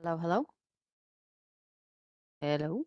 Hello, hello, hello.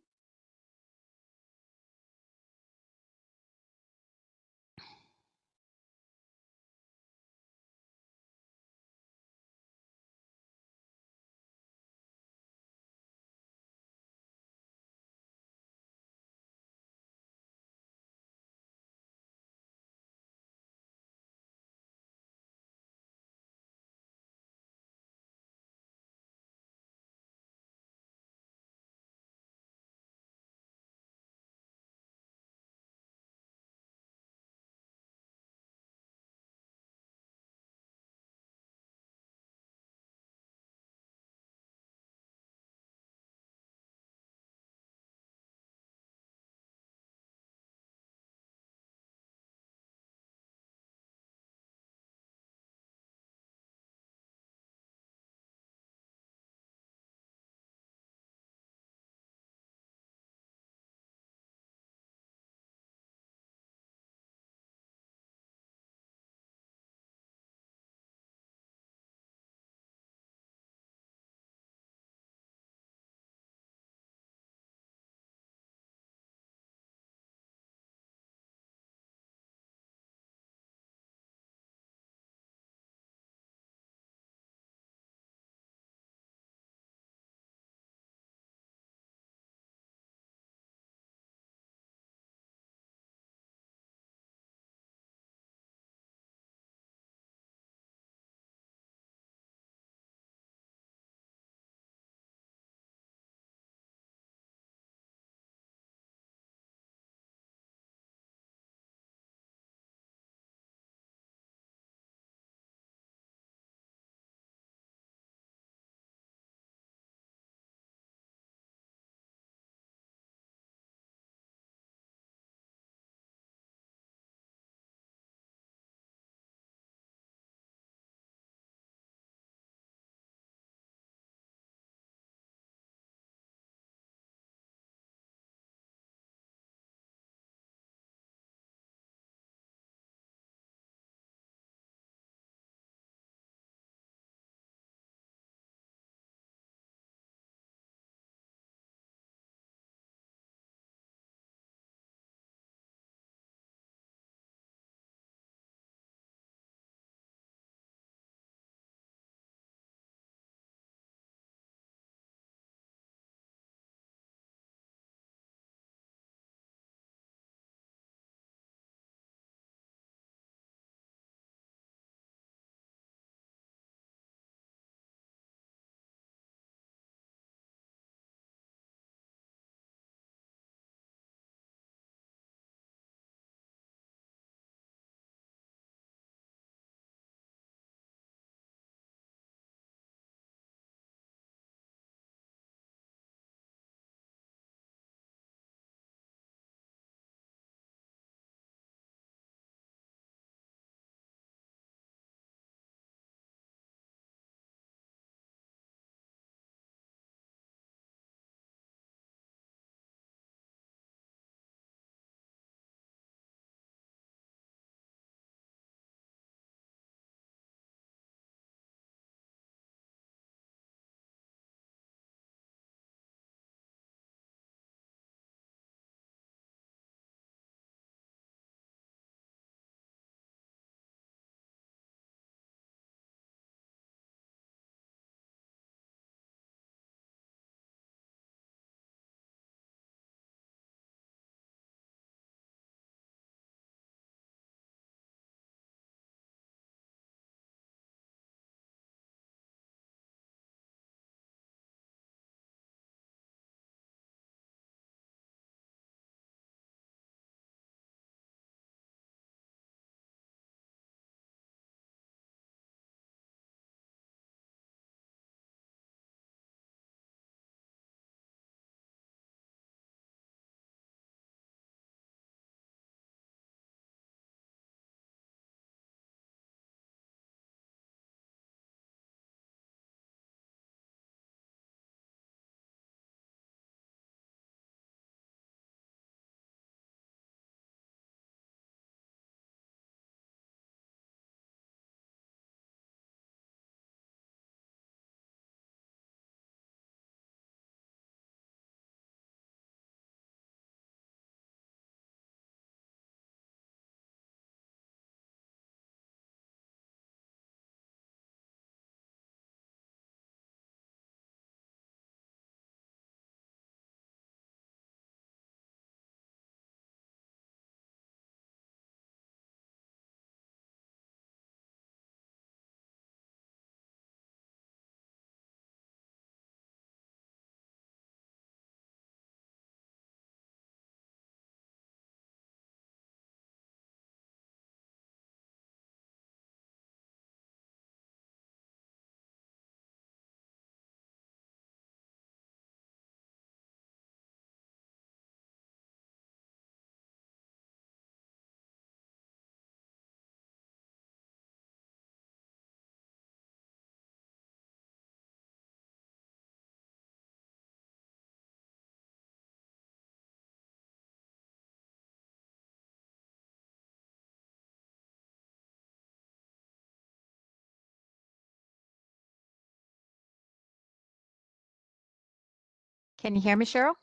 Can you hear me, Cheryl?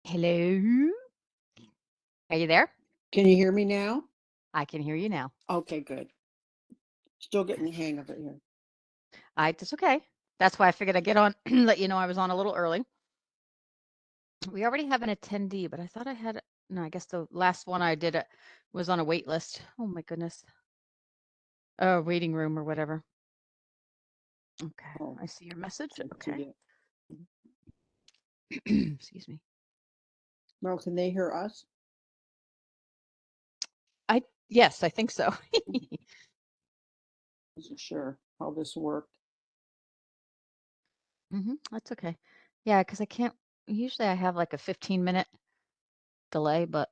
Hello? Are you there? Can you hear me now? I can hear you now. Okay, good. Still getting the hang of it here. That's okay. That's why I figured I'd get on, let you know I was on a little early. We already have an attendee, but I thought I had, no, I guess the last one I did was on a wait list. Oh my goodness. Oh, waiting room or whatever. Okay, Oh, I see your message. I Okay. see it. Excuse me. Well, can they hear us? Yes, I think so. Wasn't sure how this worked. That's okay. Yeah, because I can't, usually I have like a 15-minute delay, but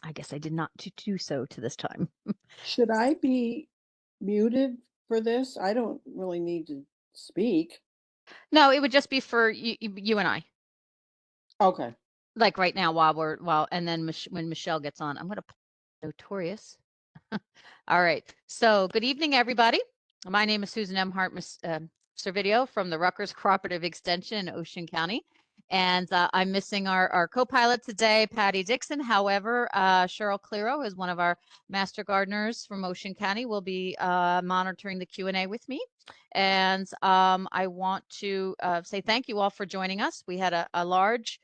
I guess I did not do so to this time. Should I be muted for this? I don't really need to speak. No, it would just be for you and I. Okay. Like right now and then when Michelle gets on, I'm gonna put Notorious. All right. So good evening, everybody. My name is Susan M. Hart Servideo from the Rutgers Cooperative Extension in Ocean County. And I'm missing our co-pilot today, Patty Dixon. However, Cheryl Clero is one of our master gardeners from Ocean County, will be monitoring the Q&A with me. And I want to say thank you all for joining us. We had a large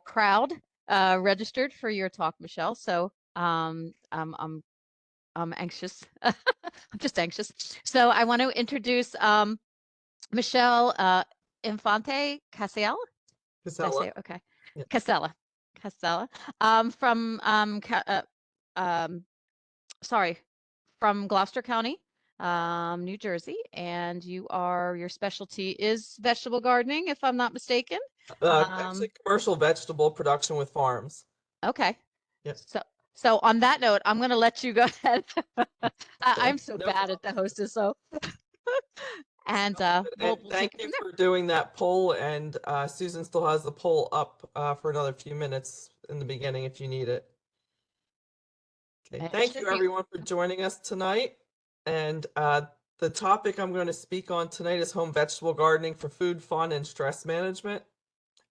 crowd registered for your talk, Michelle. So I'm anxious. I'm just anxious. So I want to introduce Michelle Infante Casella. Casella. Okay. Yeah. Casella. From from Gloucester County, New Jersey, and your specialty is vegetable gardening, if I'm not mistaken. Actually, commercial vegetable production with farms. Okay. Yep. So on that note, I'm going to let you go ahead. I'm so No bad at the hostess, so. And we'll thank take it you from for doing that poll. And Susan still has the poll up for another few minutes in the beginning if you need it. Okay. Thank you, everyone, for joining us tonight. And the topic I'm going to speak on tonight is home vegetable gardening for food, fun, and stress management.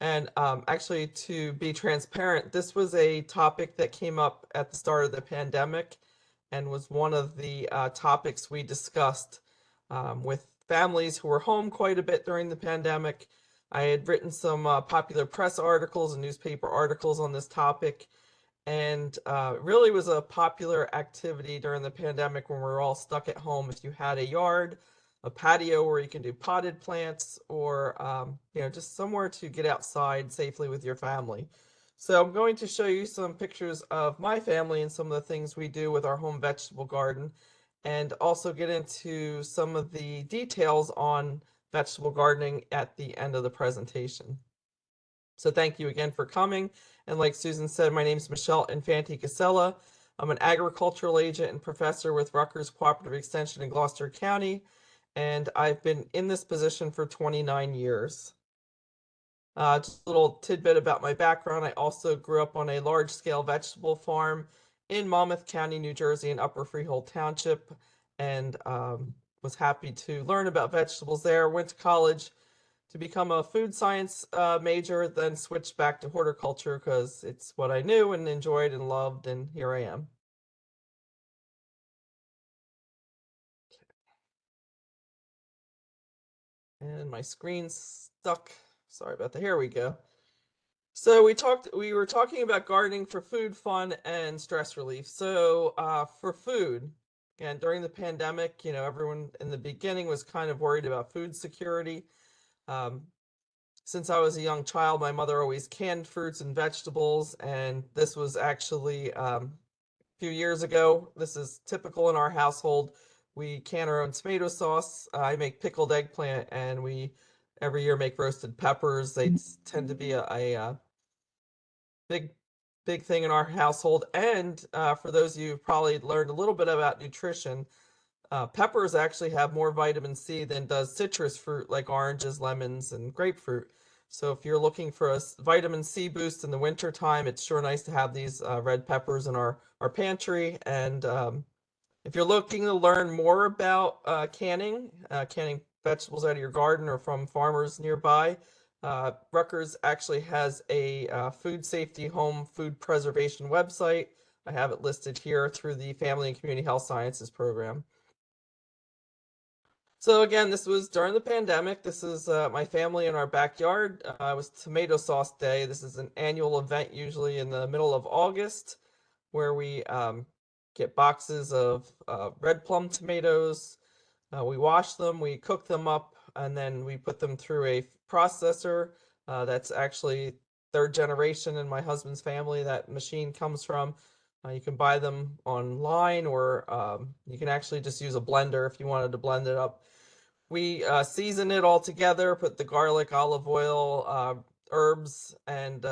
And actually, to be transparent, this was a topic that came up at the start of the pandemic and was one of the topics we discussed with families who were home quite a bit during the pandemic. I had written some popular press articles and newspaper articles on this topic, and really was a popular activity during the pandemic when we were all stuck at home. If you had a yard, a patio where you can do potted plants, or just somewhere to get outside safely with your family. So I'm going to show you some pictures of my family and some of the things we do with our home vegetable garden, and also get into some of the details on vegetable gardening at the end of the presentation. So thank you again for coming. And like Susan said, my name is Michelle Infante Casella. I'm an agricultural agent and professor with Rutgers Cooperative Extension in Gloucester County, and I've been in this position for 29 years. Just a little tidbit about my background. I also grew up on a large-scale vegetable farm in Monmouth County, New Jersey, in Upper Freehold Township, and was happy to learn about vegetables there. Went to college to become a food science major, then switched back to horticulture because it's what I knew and enjoyed and loved, and here I am. And my screen's stuck. Sorry about that. Here we go. So we were talking about gardening for food, fun, and stress relief. So for food, again, during the pandemic, everyone in the beginning was kind of worried about food security. Since I was a young child, my mother always canned fruits and vegetables, and this was actually a few years ago. This is typical in our household. We can our own tomato sauce. I make pickled eggplant, and we every year make roasted peppers. They tend to be a big thing in our household. And for those of you who've probably learned a little bit about nutrition, peppers actually have more vitamin C than does citrus fruit like oranges, lemons, and grapefruit. So if you're looking for a vitamin C boost in the winter time, it's sure nice to have these red peppers in our pantry. And If you're looking to learn more about canning vegetables out of your garden or from farmers nearby, Rutgers actually has a food safety home food preservation website. I have it listed here through the Family and Community Health Sciences program. So again, this was during the pandemic. This is my family in our backyard. It was Tomato Sauce Day. This is an annual event, usually in the middle of August, where we get boxes of red plum tomatoes. We wash them, we cook them up, and then we put them through a processor. That's actually third generation in my husband's family that machine comes from. You can buy them online, or you can actually just use a blender if you wanted to blend it up. We season it all together, put the garlic, olive oil, herbs, and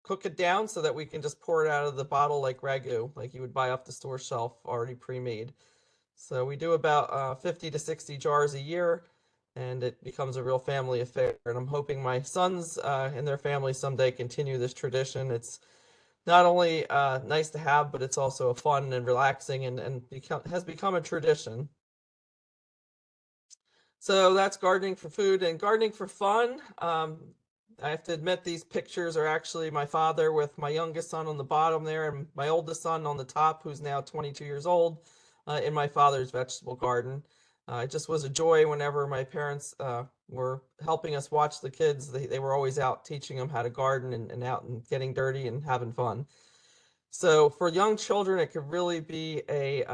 cook it down so that we can just pour it out of the bottle like ragu, like you would buy off the store shelf, already pre-made. So we do about 50 to 60 jars a year, and it becomes a real family affair. And I'm hoping my sons and their family someday continue this tradition. It's not only nice to have, but it's also fun and relaxing, and has become a tradition. So that's gardening for food and gardening for fun. I have to admit, these pictures are actually my father with my youngest son on the bottom there and my oldest son on the top, who's now 22 years old, in my father's vegetable garden. It just was a joy whenever my parents were helping us watch the kids. They were always out teaching them how to garden and out and getting dirty and having fun. So for young children, it could really be a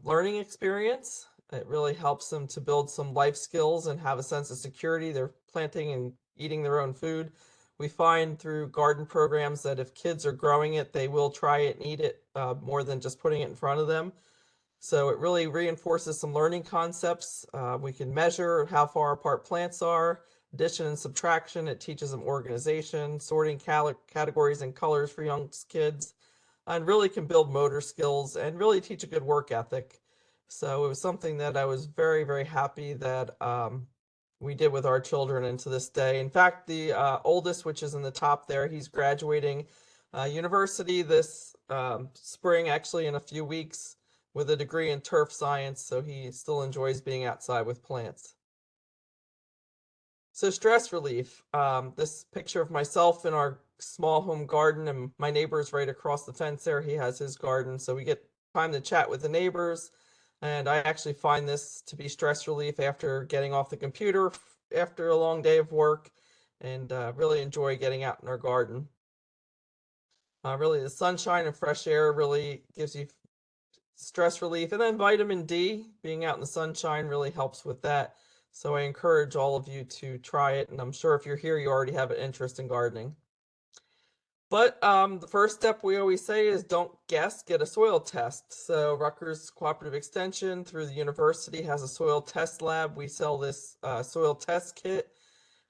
learning experience. It really helps them to build some life skills and have a sense of security. They're planting and eating their own food. We find through garden programs that if kids are growing it, they will try it and eat it more than just putting it in front of them. So it really reinforces some learning concepts. We can measure how far apart plants are, addition and subtraction. It teaches them organization, sorting categories and colors for young kids, and really can build motor skills and really teach a good work ethic. So it was something that I was very, very happy that we did with our children, and to this day. In fact, the oldest, which is in the top there, he's graduating university this spring, actually in a few weeks, with a degree in turf science, so he still enjoys being outside with plants. So stress relief, this picture of myself in our small home garden, and my neighbor's right across the fence there. He has his garden, so we get time to chat with the neighbors. And I actually find this to be stress relief after getting off the computer after a long day of work, and really enjoy getting out in our garden. Really, the sunshine and fresh air really gives you stress relief. And then vitamin D, being out in the sunshine, really helps with that. So I encourage all of you to try it. And I'm sure if you're here, you already have an interest in gardening. But the first step we always say is don't guess, get a soil test. So Rutgers Cooperative Extension through the university has a soil test lab. We sell this soil test kit,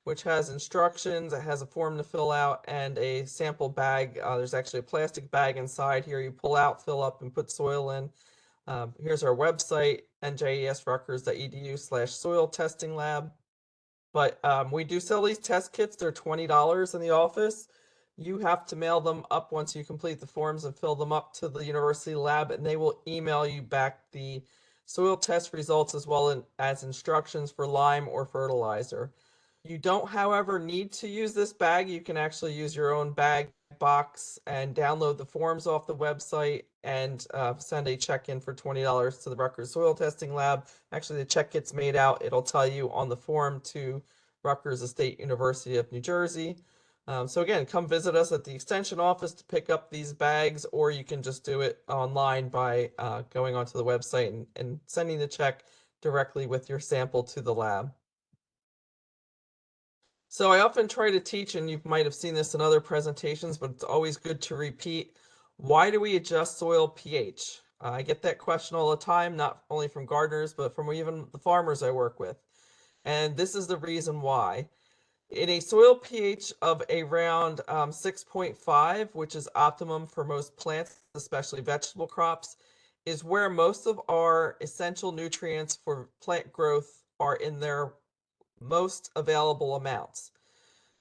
which has instructions. It has a form to fill out and a sample bag. There's actually a plastic bag inside here. You pull out, fill up, and put soil in. Here's our website, njesrutgers.edu/soil testing lab. But we do sell these test kits. They're $20 in the office. You have to mail them up once you complete the forms and fill them up to the university lab, and they will email you back the soil test results as well as instructions for lime or fertilizer. You don't, however, need to use this bag. You can actually use your own bag box and download the forms off the website and send a check in for $20 to the Rutgers Soil Testing Lab. Actually, the check gets made out. It'll tell you on the form to Rutgers State University of New Jersey. So again, come visit us at the extension office to pick up these bags, or you can just do it online by going onto the website and sending the check directly with your sample to the lab. So I often try to teach, and you might have seen this in other presentations, but it's always good to repeat, why do we adjust soil pH? I get that question all the time, not only from gardeners, but from even the farmers I work with. And this is the reason why. In a soil pH of around 6.5, which is optimum for most plants, especially vegetable crops, is where most of our essential nutrients for plant growth are in their most available amounts.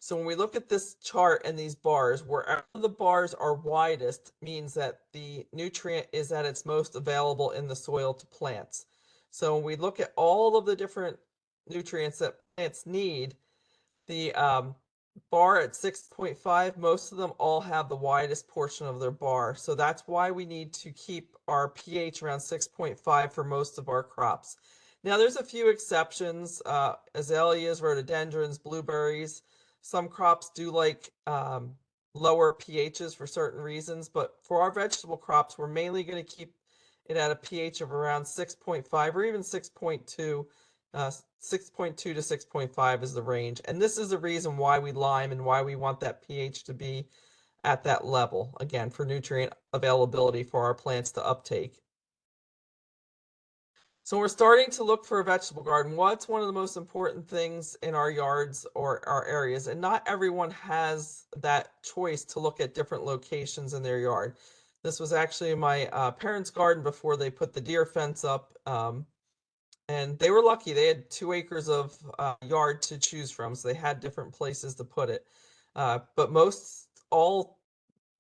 So when we look at this chart and these bars, wherever the bars are widest means that the nutrient is at its most available in the soil to plants. So when we look at all of the different nutrients that plants need, the bar at 6.5, most of them all have the widest portion of their bar. So that's why we need to keep our pH around 6.5 for most of our crops. Now there's a few exceptions, azaleas, rhododendrons, blueberries. Some crops do like lower pHs for certain reasons, but for our vegetable crops, we're mainly going to keep it at a pH of around 6.5 or even 6.2. 6.2 to 6.5 is the range. And this is the reason why we lime and why we want that pH to be at that level, again, for nutrient availability for our plants to uptake. So we're starting to look for a vegetable garden. What's one of the most important things in our yards or our areas? And not everyone has that choice to look at different locations in their yard. This was actually my parents' garden before they put the deer fence up. And they were lucky. They had 2 acres of yard to choose from, so they had different places to put it. But all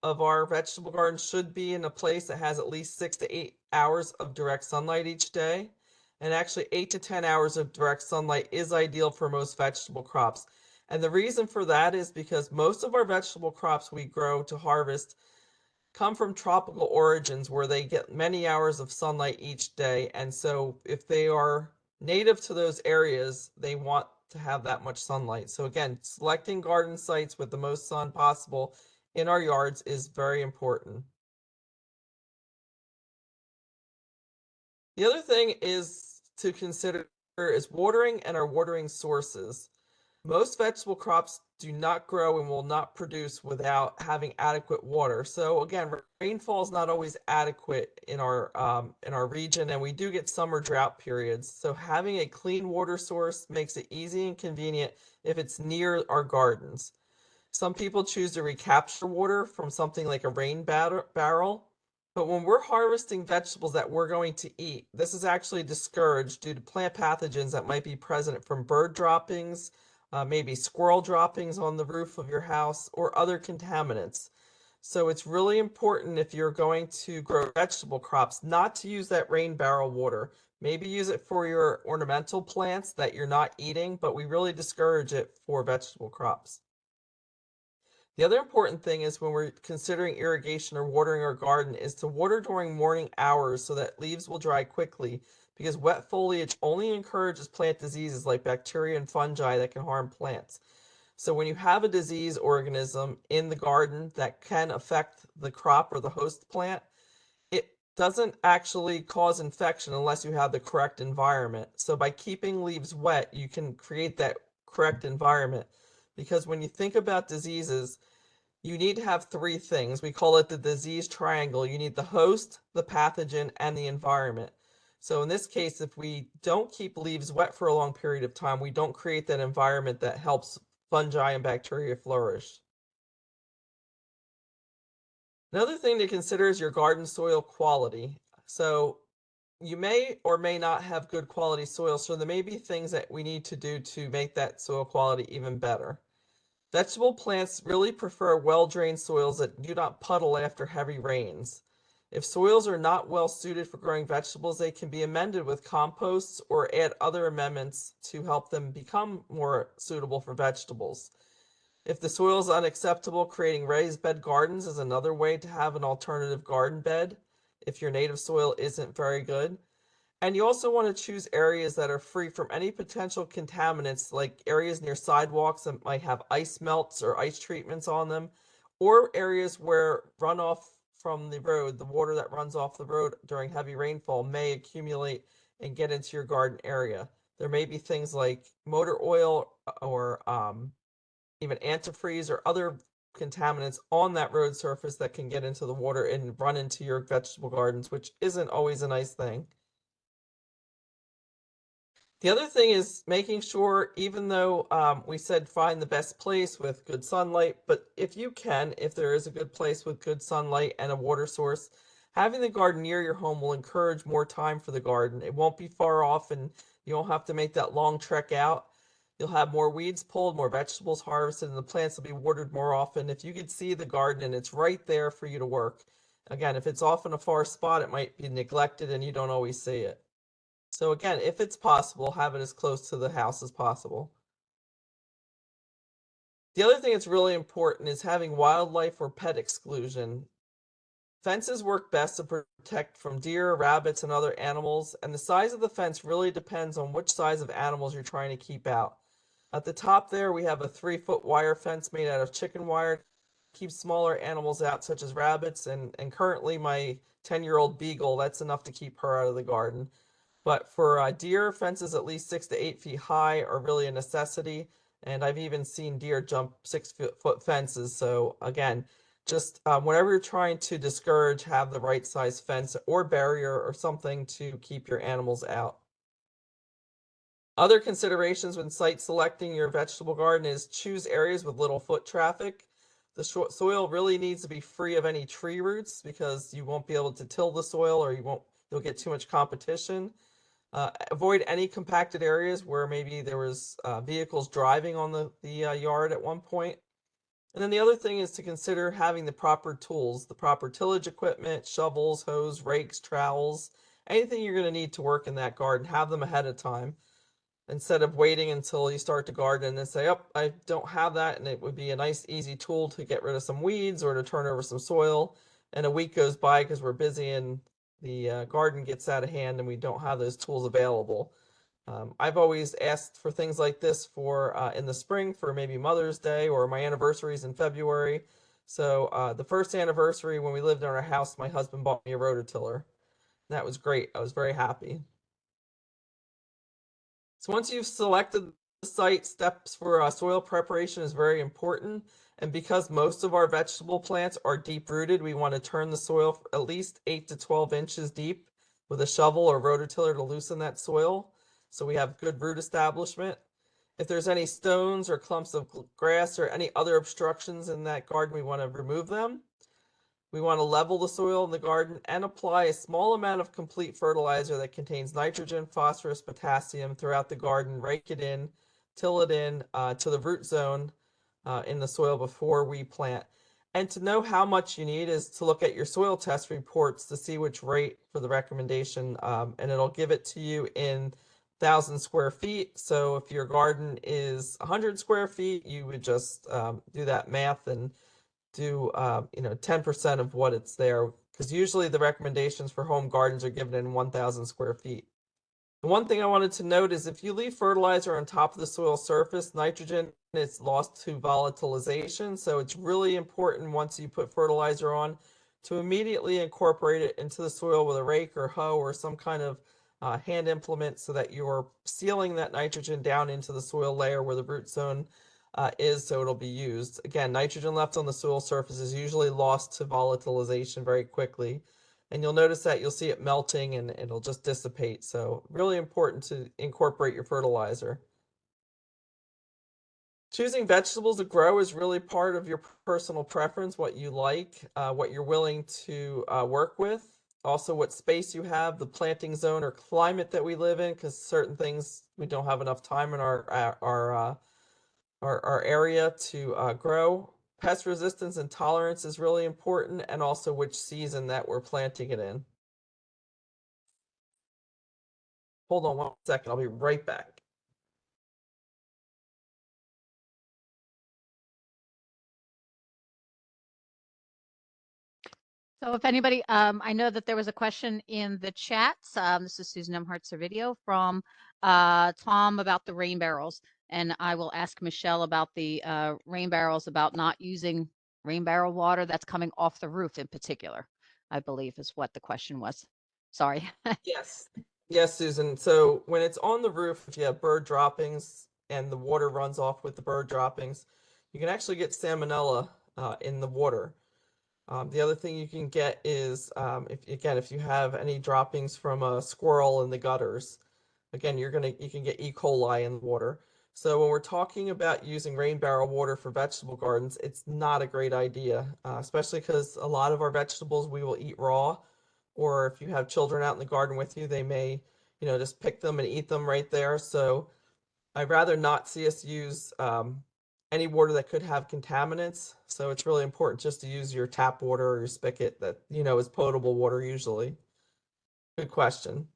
of our vegetable gardens should be in a place that has at least 6 to 8 hours of direct sunlight each day. And actually 8 to 10 hours of direct sunlight is ideal for most vegetable crops. And the reason for that is because most of our vegetable crops we grow to harvest come from tropical origins where they get many hours of sunlight each day. And so if they are native to those areas, they want to have that much sunlight. So again, selecting garden sites with the most sun possible in our yards is very important. The other thing is to consider is watering and our watering sources. Most vegetable crops do not grow and will not produce without having adequate water. So again, rainfall is not always adequate in our region, and we do get summer drought periods. So having a clean water source makes it easy and convenient if it's near our gardens. Some people choose to recapture water from something like a rain barrel. But when we're harvesting vegetables that we're going to eat, this is actually discouraged due to plant pathogens that might be present from bird droppings, maybe squirrel droppings on the roof of your house, or other contaminants. So it's really important if you're going to grow vegetable crops not to use that rain barrel water. Maybe use it for your ornamental plants that you're not eating, but we really discourage it for vegetable crops. The other important thing is when we're considering irrigation or watering our garden is to water during morning hours so that leaves will dry quickly, because wet foliage only encourages plant diseases like bacteria and fungi that can harm plants. So when you have a disease organism in the garden that can affect the crop or the host plant, it doesn't actually cause infection unless you have the correct environment. So by keeping leaves wet, you can create that correct environment. Because when you think about diseases, you need to have 3 things. We call it the disease triangle. You need the host, the pathogen, and the environment. So in this case, if we don't keep leaves wet for a long period of time, we don't create that environment that helps fungi and bacteria flourish. Another thing to consider is your garden soil quality. So you may or may not have good quality soil, so there may be things that we need to do to make that soil quality even better. Vegetable plants really prefer well-drained soils that do not puddle after heavy rains. If soils are not well suited for growing vegetables, they can be amended with composts or add other amendments to help them become more suitable for vegetables. If the soil is unacceptable, creating raised bed gardens is another way to have an alternative garden bed if your native soil isn't very good. And you also want to choose areas that are free from any potential contaminants, like areas near sidewalks that might have ice melts or ice treatments on them, or areas where runoff from the road, the water that runs off the road during heavy rainfall, may accumulate and get into your garden area. There may be things like motor oil or even antifreeze or other contaminants on that road surface that can get into the water and run into your vegetable gardens, which isn't always a nice thing. The other thing is making sure, even though we said find the best place with good sunlight, but if you can, if there is a good place with good sunlight and a water source, having the garden near your home will encourage more time for the garden. It won't be far off and you won't have to make that long trek out. You'll have more weeds pulled, more vegetables harvested, and the plants will be watered more often. If you could see the garden and it's right there for you to work. Again, if it's off in a far spot, it might be neglected and you don't always see it. So again, if it's possible, have it as close to the house as possible. The other thing that's really important is having wildlife or pet exclusion. Fences work best to protect from deer, rabbits, and other animals, and the size of the fence really depends on which size of animals you're trying to keep out. At the top there, we have a 3-foot wire fence made out of chicken wire to keep smaller animals out, such as rabbits, and currently my 10-year-old beagle, that's enough to keep her out of the garden. But for deer, fences at least 6 to 8 feet high are really a necessity, and I've even seen deer jump 6-foot fences. So again, just whenever you're trying to discourage, have the right size fence or barrier or something to keep your animals out. Other considerations when site selecting your vegetable garden is choose areas with little foot traffic. The soil really needs to be free of any tree roots because you won't be able to till the soil, or you'll get too much competition. Avoid any compacted areas where maybe there was vehicles driving on the yard at one point. And then the other thing is to consider having the proper tools, the proper tillage equipment, shovels, hoes, rakes, trowels, anything you're going to need to work in that garden, have them ahead of time instead of waiting until you start to garden and then say, oh, I don't have that. And it would be a nice, easy tool to get rid of some weeds or to turn over some soil. And a week goes by because we're busy and the garden gets out of hand and we don't have those tools available. I've always asked for things like this for in the spring for maybe Mother's Day or my anniversaries in February. So the first anniversary when we lived in our house, my husband bought me a rototiller. That was great. I was very happy. So once you've selected the site, steps for soil preparation is very important. And because most of our vegetable plants are deep rooted, we want to turn the soil at least 8 to 12 inches deep with a shovel or rototiller to loosen that soil, so we have good root establishment. If there's any stones or clumps of grass or any other obstructions in that garden, we want to remove them. We want to level the soil in the garden and apply a small amount of complete fertilizer that contains nitrogen, phosphorus, potassium throughout the garden. Rake it in, till it in to the root zone in the soil before we plant. And to know how much you need is to look at your soil test reports to see which rate for the recommendation, and it'll give it to you in 1,000 square feet. So if your garden is 100 square feet, you would just do that math and do 10% of what it's there, because usually the recommendations for home gardens are given in 1,000 square feet. The one thing I wanted to note is if you leave fertilizer on top of the soil surface, nitrogen is lost to volatilization. So it's really important once you put fertilizer on to immediately incorporate it into the soil with a rake or hoe or some kind of hand implement so that you're sealing that nitrogen down into the soil layer where the root zone is, so it'll be used. Again, nitrogen left on the soil surface is usually lost to volatilization very quickly. And you'll notice that you'll see it melting and it'll just dissipate. So really important to incorporate your fertilizer. Choosing vegetables to grow is really part of your personal preference, what you like, what you're willing to work with. Also what space you have, the planting zone or climate that we live in, because certain things we don't have enough time in our area to grow. Pest resistance and tolerance is really important, and also which season that we're planting it in. Hold on 1 second, I'll be right back. So if anybody, I know that there was a question in the chats. This is Susan Emhart Servideo from Tom about the rain barrels. And I will ask Michelle about the rain barrels, about not using rain barrel water that's coming off the roof in particular, I believe is what the question was. Sorry. Yes. Yes, Susan. So when it's on the roof, if you have bird droppings and the water runs off with the bird droppings, you can actually get salmonella in the water. The other thing you can get is, if you have any droppings from a squirrel in the gutters, again, you can get E. coli in the water. So when we're talking about using rain barrel water for vegetable gardens, it's not a great idea, especially because a lot of our vegetables we will eat raw, or if you have children out in the garden with you, they may, just pick them and eat them right there. So I'd rather not see us use any water that could have contaminants. So it's really important just to use your tap water or your spigot that, is potable water usually. Good question.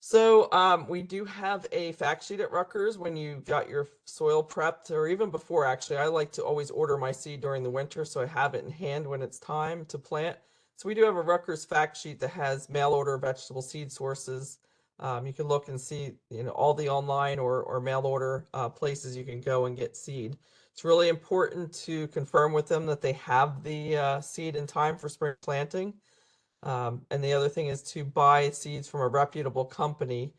So we do have a fact sheet at Rutgers when you got your soil prepped, or even before actually. I like to always order my seed during the winter so I have it in hand when it's time to plant. So we do have a Rutgers fact sheet that has mail order vegetable seed sources. You can look and see, all the online or mail order places you can go and get seed. It's really important to confirm with them that they have the seed in time for spring planting. And the other thing is to buy seeds from a reputable company.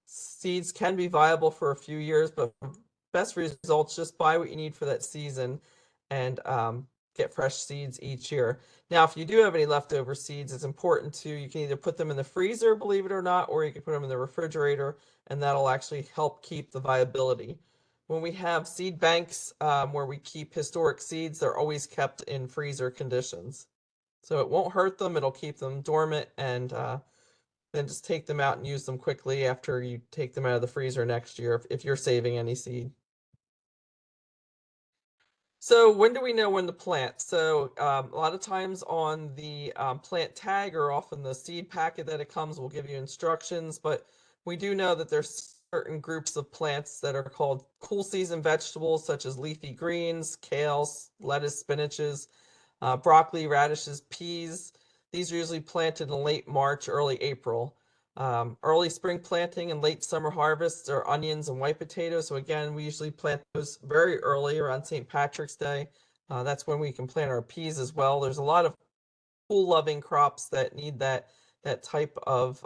Seeds can be viable for a few years, but for best results, just buy what you need for that season and get fresh seeds each year. Now, if you do have any leftover seeds, it's important you can either put them in the freezer, believe it or not, or you can put them in the refrigerator, and that'll actually help keep the viability. When we have seed banks where we keep historic seeds, they're always kept in freezer conditions. So it won't hurt them, it'll keep them dormant, and then just take them out and use them quickly after you take them out of the freezer next year if you're saving any seed. So when do we know when to plant? So a lot of times on the plant tag or often the seed packet that it comes will give you instructions, but we do know that there's certain groups of plants that are called cool season vegetables, such as leafy greens, kales, lettuce, spinaches, broccoli, radishes, peas. These are usually planted in late March, early April. Early spring planting and late summer harvests are onions and white potatoes. So again, we usually plant those very early around St. Patrick's Day. That's when we can plant our peas as well. There's a lot of cool loving crops that need that type of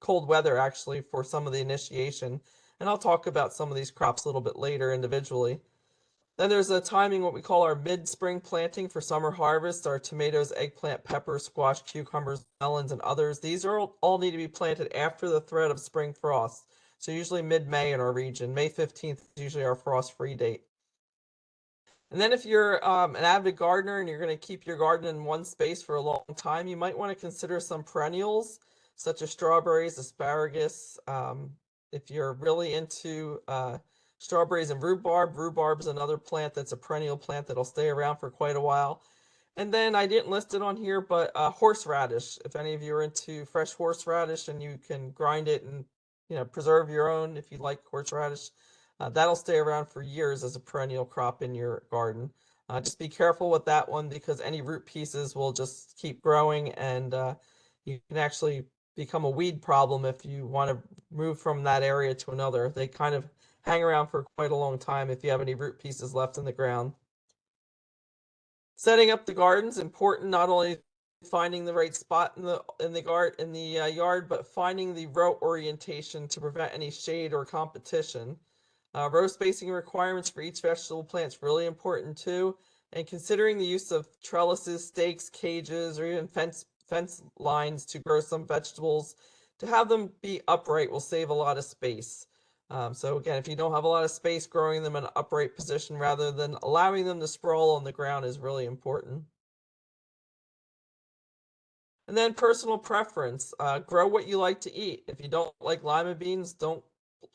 cold weather actually for some of the initiation. And I'll talk about some of these crops a little bit later individually. Then there's a timing, what we call our mid-spring planting for summer harvest, our tomatoes, eggplant, peppers, squash, cucumbers, melons, and others. These are all need to be planted after the threat of spring frost. So usually mid-May in our region. May 15th is usually our frost-free date. And then if you're an avid gardener and you're going to keep your garden in one space for a long time, you might want to consider some perennials, such as strawberries, asparagus. If you're really into strawberries and rhubarb. Rhubarb is another plant that's a perennial plant that'll stay around for quite a while. And then I didn't list it on here, but horseradish. If any of you are into fresh horseradish and you can grind it and preserve your own, if you like horseradish, that'll stay around for years as a perennial crop in your garden. Just be careful with that one because any root pieces will just keep growing and you can actually become a weed problem if you want to move from that area to another. They kind of hang around for quite a long time if you have any root pieces left in the ground. Setting up the garden's important, not only finding the right spot in the yard, but finding the row orientation to prevent any shade or competition. Row spacing requirements for each vegetable plant is really important too, and considering the use of trellises, stakes, cages, or even fence lines to grow some vegetables, to have them be upright will save a lot of space. So again, if you don't have a lot of space, growing them in an upright position rather than allowing them to sprawl on the ground is really important. And then personal preference, grow what you like to eat. If you don't like lima beans, don't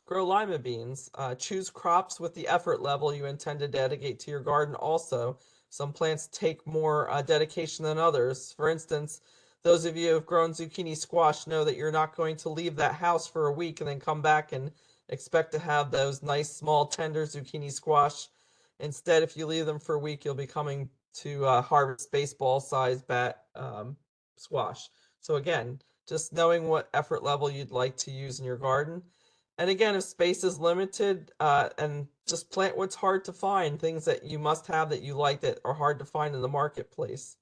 grow lima beans. Choose crops with the effort level you intend to dedicate to your garden also. Some plants take more dedication than others. For instance, those of you who have grown zucchini squash know that you're not going to leave that house for a week and then come back and expect to have those nice small tender zucchini squash. Instead, if you leave them for a week, you'll be coming to harvest baseball size bat squash. So again, just knowing what effort level you'd like to use in your garden. And again, if space is limited, and just plant what's hard to find, things that you must have that you like that are hard to find in the marketplace.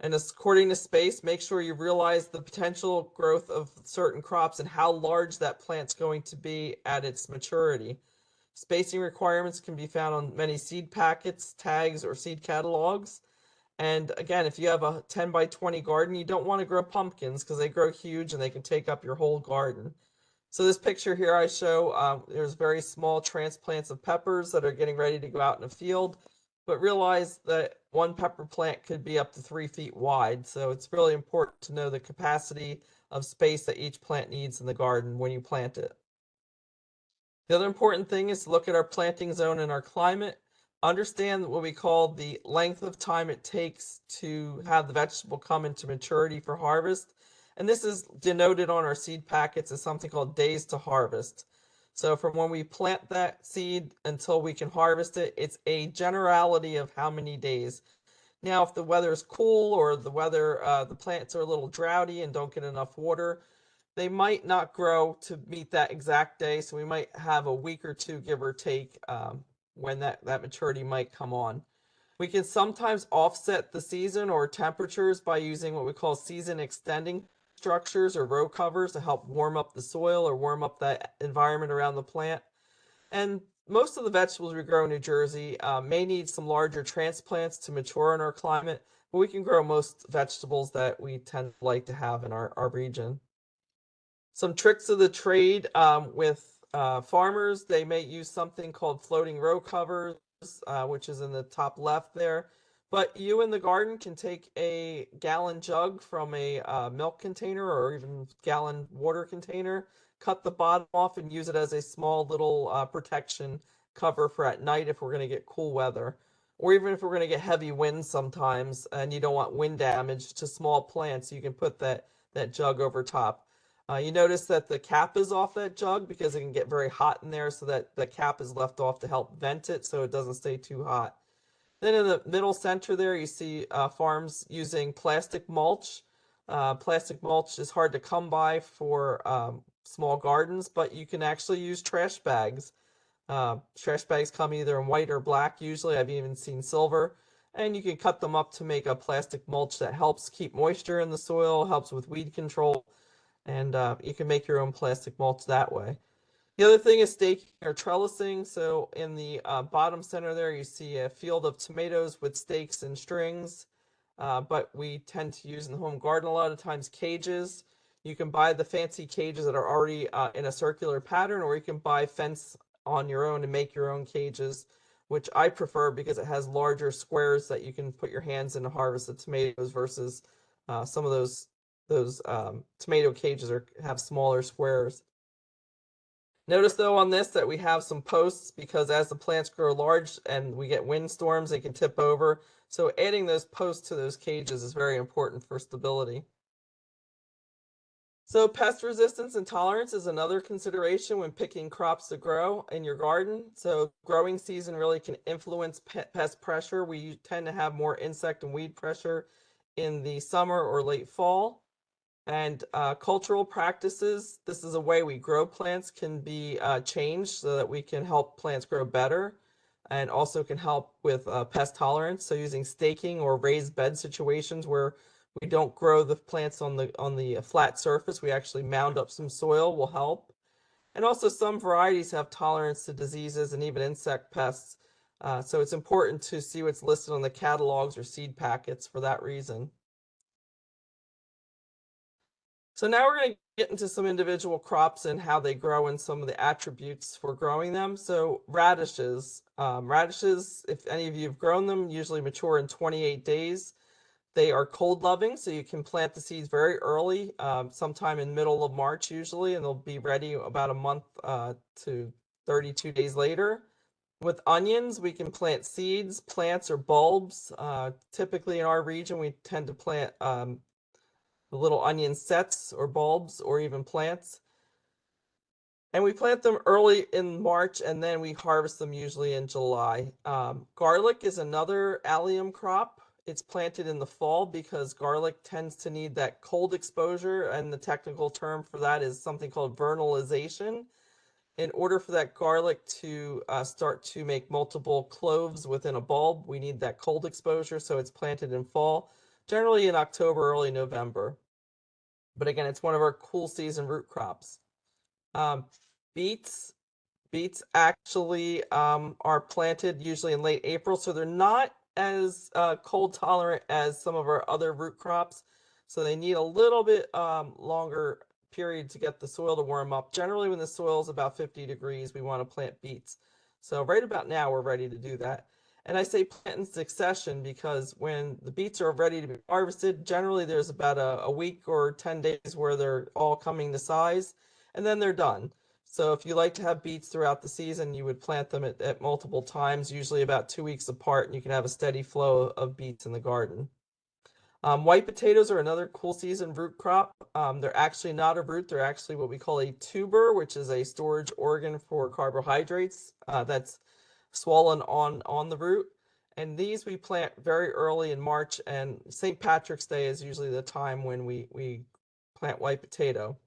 And according to space, make sure you realize the potential growth of certain crops and how large that plant's going to be at its maturity. Spacing requirements can be found on many seed packets, tags, or seed catalogs. And again, if you have a 10 by 20 garden, you don't want to grow pumpkins because they grow huge and they can take up your whole garden. So this picture here I show, there's very small transplants of peppers that are getting ready to go out in a field, but realize that one pepper plant could be up to 3 feet wide. So it's really important to know the capacity of space that each plant needs in the garden when you plant it. The other important thing is to look at our planting zone and our climate, understand what we call the length of time it takes to have the vegetable come into maturity for harvest. And this is denoted on our seed packets as something called days to harvest. So from when we plant that seed until we can harvest it, it's a generality of how many days. Now, if the weather is cool or the plants are a little droughty and don't get enough water, they might not grow to meet that exact day. So we might have a week or two, give or take, when that maturity might come on. We can sometimes offset the season or temperatures by using what we call season extending structures or row covers to help warm up the soil or warm up that environment around the plant. And most of the vegetables we grow in New Jersey may need some larger transplants to mature in our climate, but we can grow most vegetables that we tend to like to have in our region. Some tricks of the trade with farmers, they may use something called floating row covers, which is in the top left there. But you in the garden can take a gallon jug from a milk container or even gallon water container, cut the bottom off and use it as a small little protection cover for at night if we're going to get cool weather. Or even if we're going to get heavy winds sometimes and you don't want wind damage to small plants, you can put that jug over top. You notice that the cap is off that jug because it can get very hot in there, so that the cap is left off to help vent it so it doesn't stay too hot. Then in the middle center there, you see farms using plastic mulch. Plastic mulch is hard to come by for small gardens, but you can actually use trash bags. Trash bags come either in white or black usually. I've even seen silver. And you can cut them up to make a plastic mulch that helps keep moisture in the soil, helps with weed control, and you can make your own plastic mulch that way. The other thing is staking or trellising. So in the bottom center there, you see a field of tomatoes with stakes and strings, but we tend to use in the home garden a lot of times cages. You can buy the fancy cages that are already in a circular pattern, or you can buy fence on your own and make your own cages, which I prefer because it has larger squares that you can put your hands in to harvest the tomatoes versus some of those tomato cages have smaller squares. Notice though on this that we have some posts because as the plants grow large and we get windstorms, they can tip over. So adding those posts to those cages is very important for stability. So pest resistance and tolerance is another consideration when picking crops to grow in your garden. So growing season really can influence pest pressure. We tend to have more insect and weed pressure in the summer or late fall. And cultural practices, this is a way we grow plants, can be changed so that we can help plants grow better and also can help with pest tolerance. So using staking or raised bed situations where we don't grow the plants on the flat surface, we actually mound up some soil will help. And also some varieties have tolerance to diseases and even insect pests. So it's important to see what's listed on the catalogs or seed packets for that reason. So now we're going to get into some individual crops and how they grow and some of the attributes for growing them. So radishes. Radishes, if any of you have grown them, usually mature in 28 days. They are cold loving, so you can plant the seeds very early, sometime in middle of March usually, and they'll be ready about a month to 32 days later. With onions, we can plant seeds, plants, or bulbs. Typically in our region, we tend to plant the little onion sets or bulbs or even plants. And we plant them early in March and then we harvest them usually in July. Garlic is another allium crop. It's planted in the fall because garlic tends to need that cold exposure, and the technical term for that is something called vernalization. In order for that garlic to start to make multiple cloves within a bulb, we need that cold exposure, so it's planted in fall, generally in October, early November. But again, it's one of our cool season root crops. Beets actually are planted usually in late April, so they're not as cold tolerant as some of our other root crops. So they need a little bit longer period to get the soil to warm up. Generally, when the soil is about 50 degrees, we want to plant beets. So right about now, we're ready to do that. And I say plant in succession because when the beets are ready to be harvested, generally there's about a week or 10 days where they're all coming to size, and then they're done. So if you like to have beets throughout the season, you would plant them at multiple times, usually about 2 weeks apart, and you can have a steady flow of beets in the garden. White potatoes are another cool season root crop. They're actually not a root, they're actually what we call a tuber, which is a storage organ for carbohydrates that's swollen on the root. And these we plant very early in March, and St. Patrick's Day is usually the time when we plant white potato.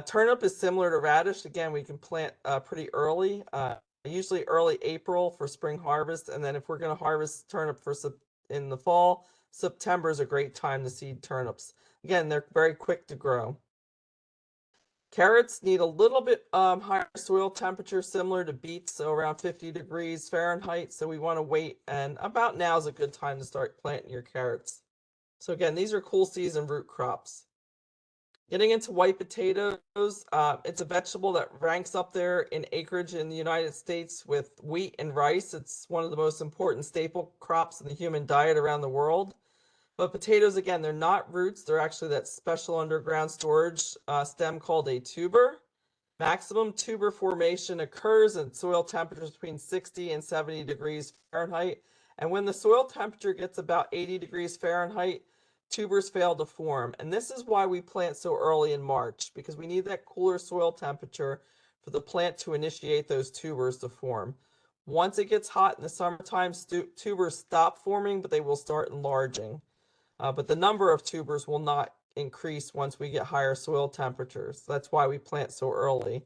Turnip is similar to radish. Again, we can plant pretty early, usually early April for spring harvest. And then if we're going to harvest turnip in the fall, September is a great time to seed turnips. Again, they're very quick to grow. Carrots need a little bit higher soil temperature, similar to beets, so around 50 degrees Fahrenheit. So we want to wait, and about now is a good time to start planting your carrots. So again, these are cool season root crops. Getting into white potatoes, it's a vegetable that ranks up there in acreage in the United States with wheat and rice. It's one of the most important staple crops in the human diet around the world. But potatoes, again, they're not roots. They're actually that special underground storage stem called a tuber. Maximum tuber formation occurs at soil temperatures between 60 and 70 degrees Fahrenheit. And when the soil temperature gets about 80 degrees Fahrenheit, tubers fail to form. And this is why we plant so early in March, because we need that cooler soil temperature for the plant to initiate those tubers to form. Once it gets hot in the summertime, tubers stop forming, but they will start enlarging. But the number of tubers will not increase once we get higher soil temperatures. That's why we plant so early.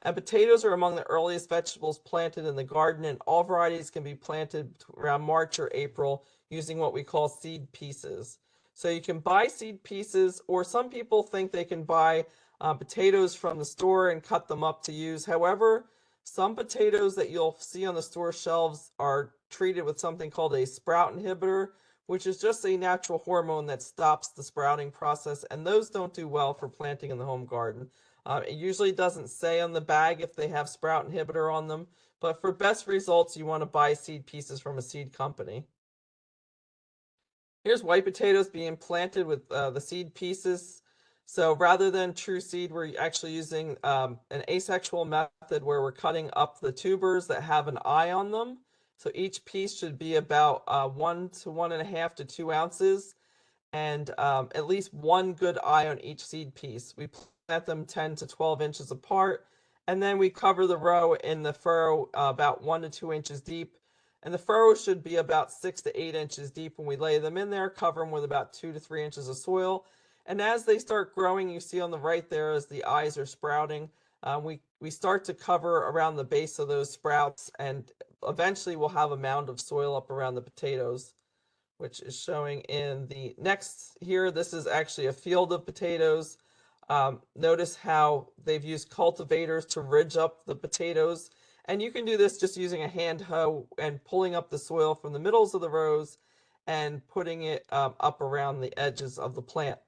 And potatoes are among the earliest vegetables planted in the garden, and all varieties can be planted around March or April using what we call seed pieces. So you can buy seed pieces, or some people think they can buy potatoes from the store and cut them up to use. However, some potatoes that you'll see on the store shelves are treated with something called a sprout inhibitor, which is just a natural hormone that stops the sprouting process, and those don't do well for planting in the home garden. It usually doesn't say on the bag if they have sprout inhibitor on them, but for best results, you want to buy seed pieces from a seed company. Here's white potatoes being planted with the seed pieces. So rather than true seed, we're actually using an asexual method where we're cutting up the tubers that have an eye on them. So each piece should be about 1 to 1.5 to 2 ounces, and at least one good eye on each seed piece. We plant them 10 to 12 inches apart, and then we cover the row in the furrow about 1 to 2 inches deep. And the furrow should be about 6 to 8 inches deep when we lay them in there, cover them with about 2 to 3 inches of soil. And as they start growing, you see on the right there as the eyes are sprouting, we start to cover around the base of those sprouts, and eventually we'll have a mound of soil up around the potatoes, which is showing in the next here. This is actually a field of potatoes. Notice how they've used cultivators to ridge up the potatoes. And you can do this just using a hand hoe and pulling up the soil from the middles of the rows and putting it up around the edges of the plant.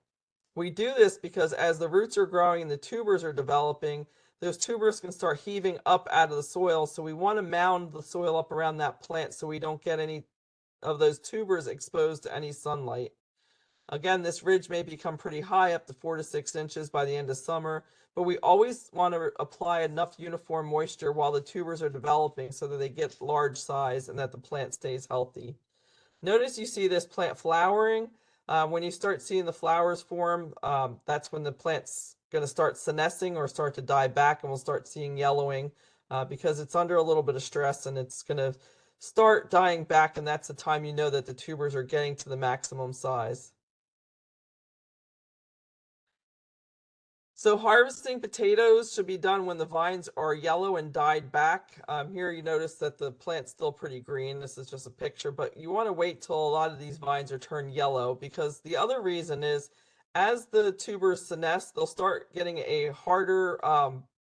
We do this because as the roots are growing and the tubers are developing, those tubers can start heaving up out of the soil. So we want to mound the soil up around that plant so we don't get any of those tubers exposed to any sunlight. Again, this ridge may become pretty high, up to 4 to 6 inches by the end of summer, but we always want to apply enough uniform moisture while the tubers are developing so that they get large size and that the plant stays healthy. Notice you see this plant flowering. When you start seeing the flowers form, that's when the plant's going to start senescing or start to die back, and we'll start seeing yellowing because it's under a little bit of stress, and it's going to start dying back, and that's the time you know that the tubers are getting to the maximum size. So harvesting potatoes should be done when the vines are yellow and dyed back. Here you notice that the plant's still pretty green. This is just a picture, but you want to wait till a lot of these vines are turned yellow, because the other reason is as the tubers senesce, they'll start getting a harder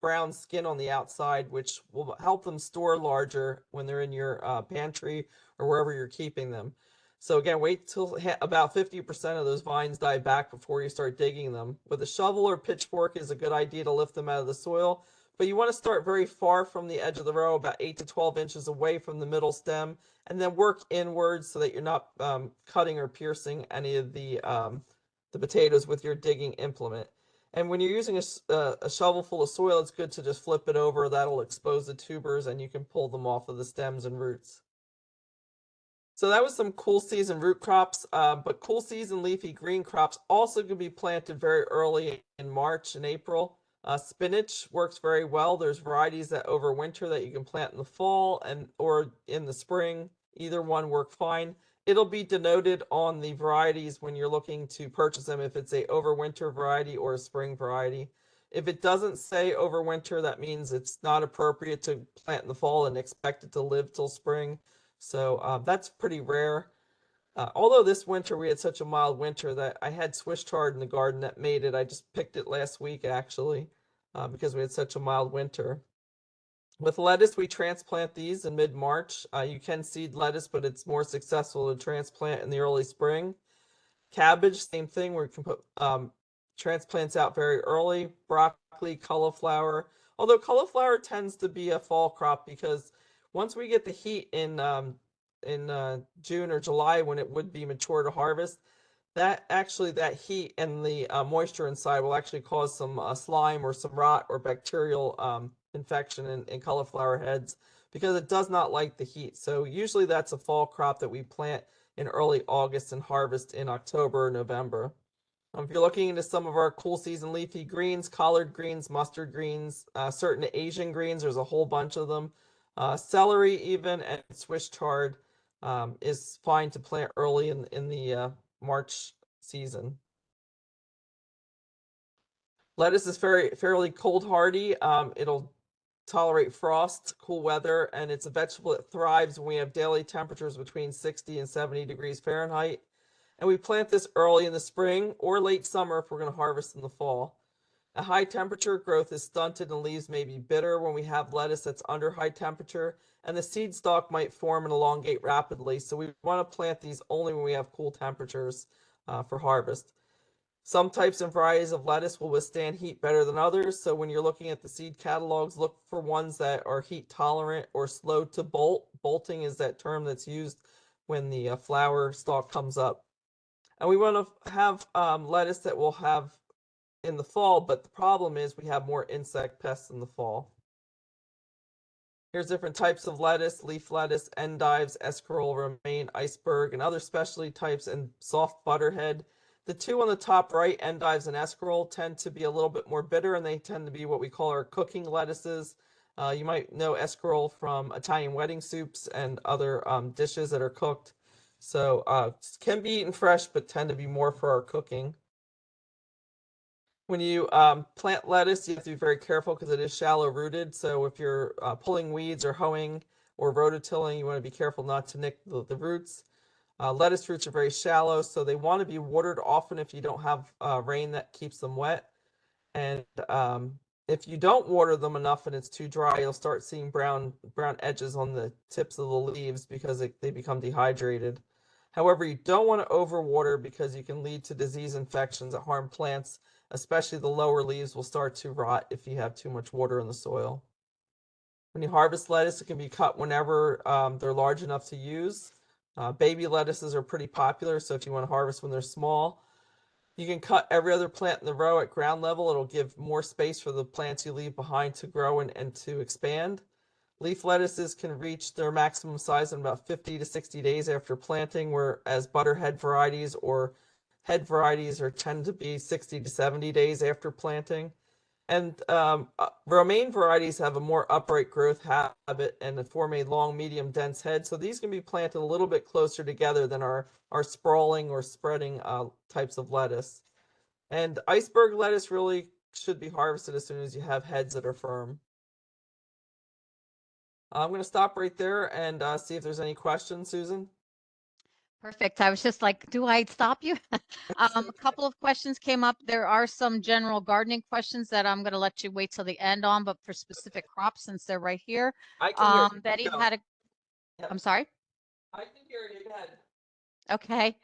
brown skin on the outside, which will help them store larger when they're in your pantry or wherever you're keeping them. So again, wait till about 50% of those vines die back before you start digging them. With a shovel or pitchfork is a good idea to lift them out of the soil, but you want to start very far from the edge of the row, about 8 to 12 inches away from the middle stem, and then work inwards so that you're not cutting or piercing any of the potatoes with your digging implement. And when you're using a shovel full of soil, it's good to just flip it over. That'll expose the tubers and you can pull them off of the stems and roots. So that was some cool season root crops, but cool season leafy green crops also can be planted very early in March and April. Spinach works very well. There's varieties that overwinter that you can plant in the fall and or in the spring. Either one work fine. It'll be denoted on the varieties when you're looking to purchase them if it's a overwinter variety or a spring variety. If it doesn't say overwinter, that means it's not appropriate to plant in the fall and expect it to live till spring. So that's pretty rare. Although this winter we had such a mild winter that I had Swiss chard in the garden that made it. I just picked it last week actually because we had such a mild winter. With lettuce, we transplant these in mid-March. You can seed lettuce, but it's more successful to transplant in the early spring. Cabbage, same thing. We can put transplants out very early. Broccoli, cauliflower. Although cauliflower tends to be a fall crop because once we get the heat in June or July when it would be mature to harvest, that heat and the moisture inside will actually cause some slime or some rot or bacterial infection in cauliflower heads because it does not like the heat. So usually that's a fall crop that we plant in early August and harvest in October or November. If you're looking into some of our cool season leafy greens, collard greens, mustard greens, certain Asian greens, there's a whole bunch of them. Celery even and Swiss chard is fine to plant early in the March season. Lettuce is fairly cold hardy. It'll tolerate frost, cool weather, and it's a vegetable that thrives when we have daily temperatures between 60 and 70 degrees Fahrenheit. And we plant this early in the spring or late summer if we're going to harvest in the fall. At high temperature, growth is stunted and leaves may be bitter when we have lettuce that's under high temperature, and the seed stalk might form and elongate rapidly. So we want to plant these only when we have cool temperatures for harvest. Some types and varieties of lettuce will withstand heat better than others. So when you're looking at the seed catalogs, look for ones that are heat tolerant or slow to bolt. Bolting is that term that's used when the flower stalk comes up. And we want to have lettuce that will have in the fall, but the problem is we have more insect pests in the fall. Here's different types of lettuce: leaf lettuce, endives, escarole, romaine, iceberg, and other specialty types, and soft butterhead. The two on the top right, endives and escarole, tend to be a little bit more bitter, and they tend to be what we call our cooking lettuces. You might know escarole from Italian wedding soups and other dishes that are cooked. So can be eaten fresh, but tend to be more for our cooking. When you plant lettuce, you have to be very careful because it is shallow rooted. So if you're pulling weeds or hoeing or rototilling, you want to be careful not to nick the roots. Lettuce roots are very shallow, so they want to be watered often if you don't have rain that keeps them wet. And if you don't water them enough and it's too dry, you'll start seeing brown edges on the tips of the leaves because they become dehydrated. However, you don't want to overwater because you can lead to disease infections that harm plants, especially the lower leaves will start to rot if you have too much water in the soil. When you harvest lettuce, it can be cut whenever they're large enough to use. Baby lettuces are pretty popular, so if you want to harvest when they're small, you can cut every other plant in the row at ground level. It'll give more space for the plants you leave behind to grow and to expand. Leaf lettuces can reach their maximum size in about 50 to 60 days after planting, whereas butterhead varieties or head varieties tend to be 60 to 70 days after planting. And romaine varieties have a more upright growth habit and form a long, medium, dense head. So these can be planted a little bit closer together than our sprawling or spreading types of lettuce. And iceberg lettuce really should be harvested as soon as you have heads that are firm. I'm going to stop right there and see if there's any questions, Susan. Perfect. I was just like, do I stop you? A couple of questions came up. There are some general gardening questions that I'm going to let you wait till the end on, but for specific crops, since they're right here. I can hear you. Betty Go. had a, Yep. I'm sorry. I can hear you. Go ahead. Okay.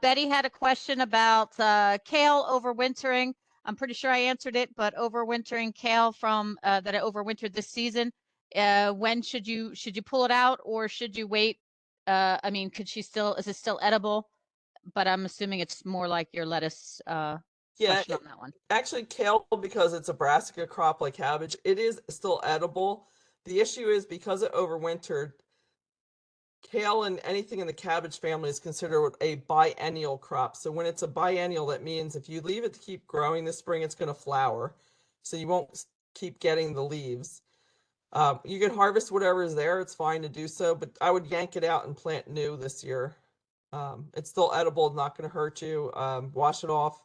Betty had a question about kale overwintering. I'm pretty sure I answered it, but overwintering kale from that it overwintered this season. When should you pull it out or should you wait? I mean, is it still edible? But I'm assuming it's more like your lettuce Yeah, question on that one. actually kale, because it's a brassica crop like cabbage, it is still edible. The issue is because it overwintered, kale and anything in the cabbage family is considered a biennial crop. So when it's a biennial, that means if you leave it to keep growing this spring, it's going to flower. So you won't keep getting the leaves. You can harvest whatever is there. It's fine to do so, but I would yank it out and plant new this year. It's still edible, not going to hurt you. Wash it off.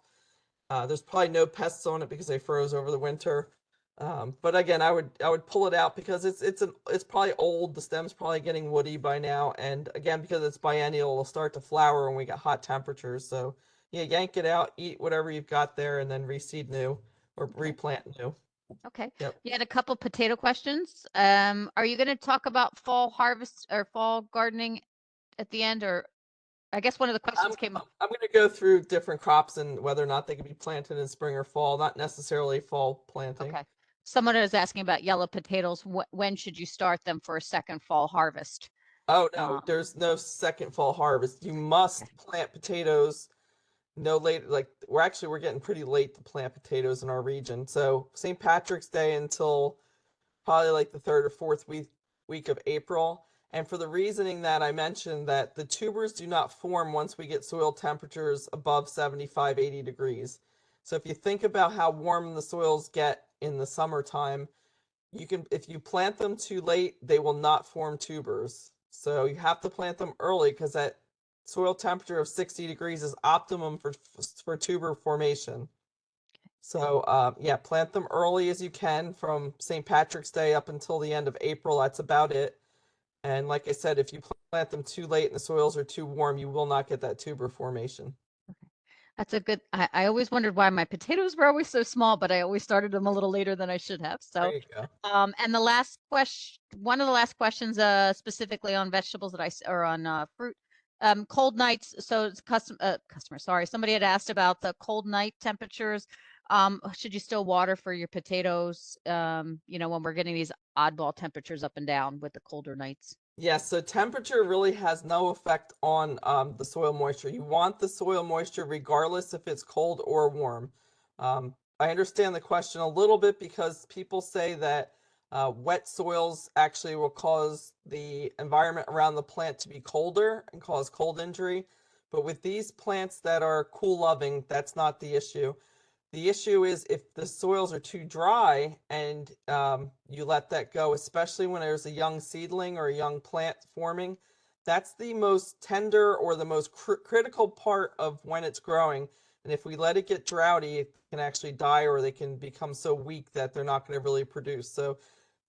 There's probably no pests on it because they froze over the winter. But again, I would pull it out because it's probably old. The stem's probably getting woody by now, and again, because it's biennial, it'll start to flower when we get hot temperatures. So yeah, yank it out, eat whatever you've got there, and then reseed new or replant new. Okay. Yep. You had a couple potato questions. Are you going to talk about fall harvest or fall gardening at the end, or I guess one of the questions came up. I'm going to go through different crops and whether or not they can be planted in spring or fall, not necessarily fall planting. Okay. Someone is asking about yellow potatoes. When should you start them for a second fall harvest? Oh no, there's no second fall harvest. You must plant potatoes no later. Like we're getting pretty late to plant potatoes in our region. So St. Patrick's Day until probably like the third or fourth week of April. And for the reasoning that I mentioned, that the tubers do not form once we get soil temperatures above 75, 80 degrees. So if you think about how warm the soils get in the summertime, if you plant them too late, they will not form tubers. So you have to plant them early because that soil temperature of 60 degrees is optimum for tuber formation. So yeah, plant them early as you can from St. Patrick's Day up until the end of April. That's about it. And like I said, if you plant them too late and the soils are too warm, you will not get that tuber formation. That's a good, I always wondered why my potatoes were always so small, but I always started them a little later than I should have. So, There you go. and the last question, one of the last questions, specifically on vegetables or on fruit, cold nights. So it's customer, sorry. Somebody had asked about the cold night temperatures. Should you still water for your potatoes, when we're getting these oddball temperatures up and down with the colder nights? Yes, so temperature really has no effect on the soil moisture. You want the soil moisture regardless if it's cold or warm. I understand the question a little bit because people say that wet soils actually will cause the environment around the plant to be colder and cause cold injury. But with these plants that are cool loving, that's not the issue. The issue is if the soils are too dry and you let that go, especially when there's a young seedling or a young plant forming, that's the most tender or the most critical part of when it's growing. And if we let it get droughty, it can actually die or they can become so weak that they're not going to really produce. So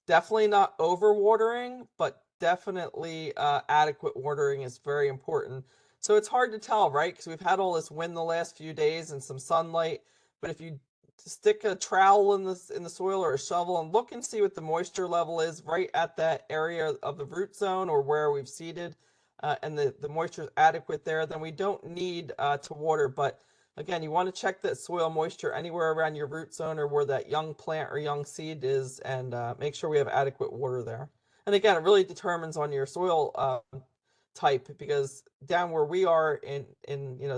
definitely not overwatering, but definitely adequate watering is very important. So it's hard to tell, right? Because we've had all this wind the last few days and some sunlight. But if you stick a trowel in the soil or a shovel and look and see what the moisture level is right at that area of the root zone or where we've seeded, and the moisture is adequate there, then we don't need to water. But again, you want to check that soil moisture anywhere around your root zone or where that young plant or young seed is, and make sure we have adequate water there. And again, it really determines on your soil type, because down where we are in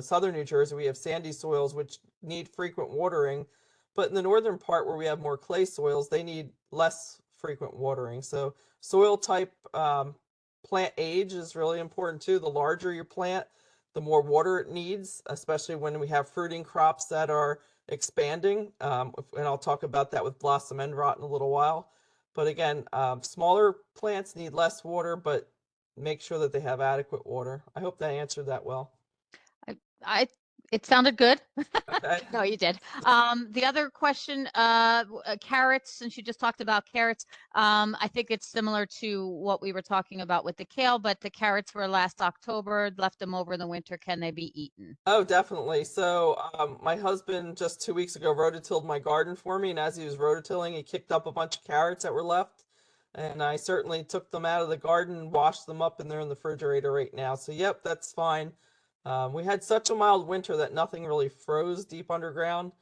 southern New Jersey, we have sandy soils which need frequent watering, but in the northern part where we have more clay soils, they need less frequent watering. So soil type, plant age is really important too. The larger your plant, the more water it needs, especially when we have fruiting crops that are expanding, and I'll talk about that with blossom end rot in a little while. But again, smaller plants need less water, but make sure that they have adequate water. I hope that answered that well. It sounded good. Okay. No, you did. The other question, carrots, since you just talked about carrots, I think it's similar to what we were talking about with the kale, but the carrots were last October, left them over the winter. Can they be eaten? Oh, definitely. So my husband just 2 weeks ago rototilled my garden for me, and as he was rototilling, he kicked up a bunch of carrots that were left. And I certainly took them out of the garden, washed them up, and they're in the refrigerator right now. So yep, that's fine. We had such a mild winter that nothing really froze deep underground.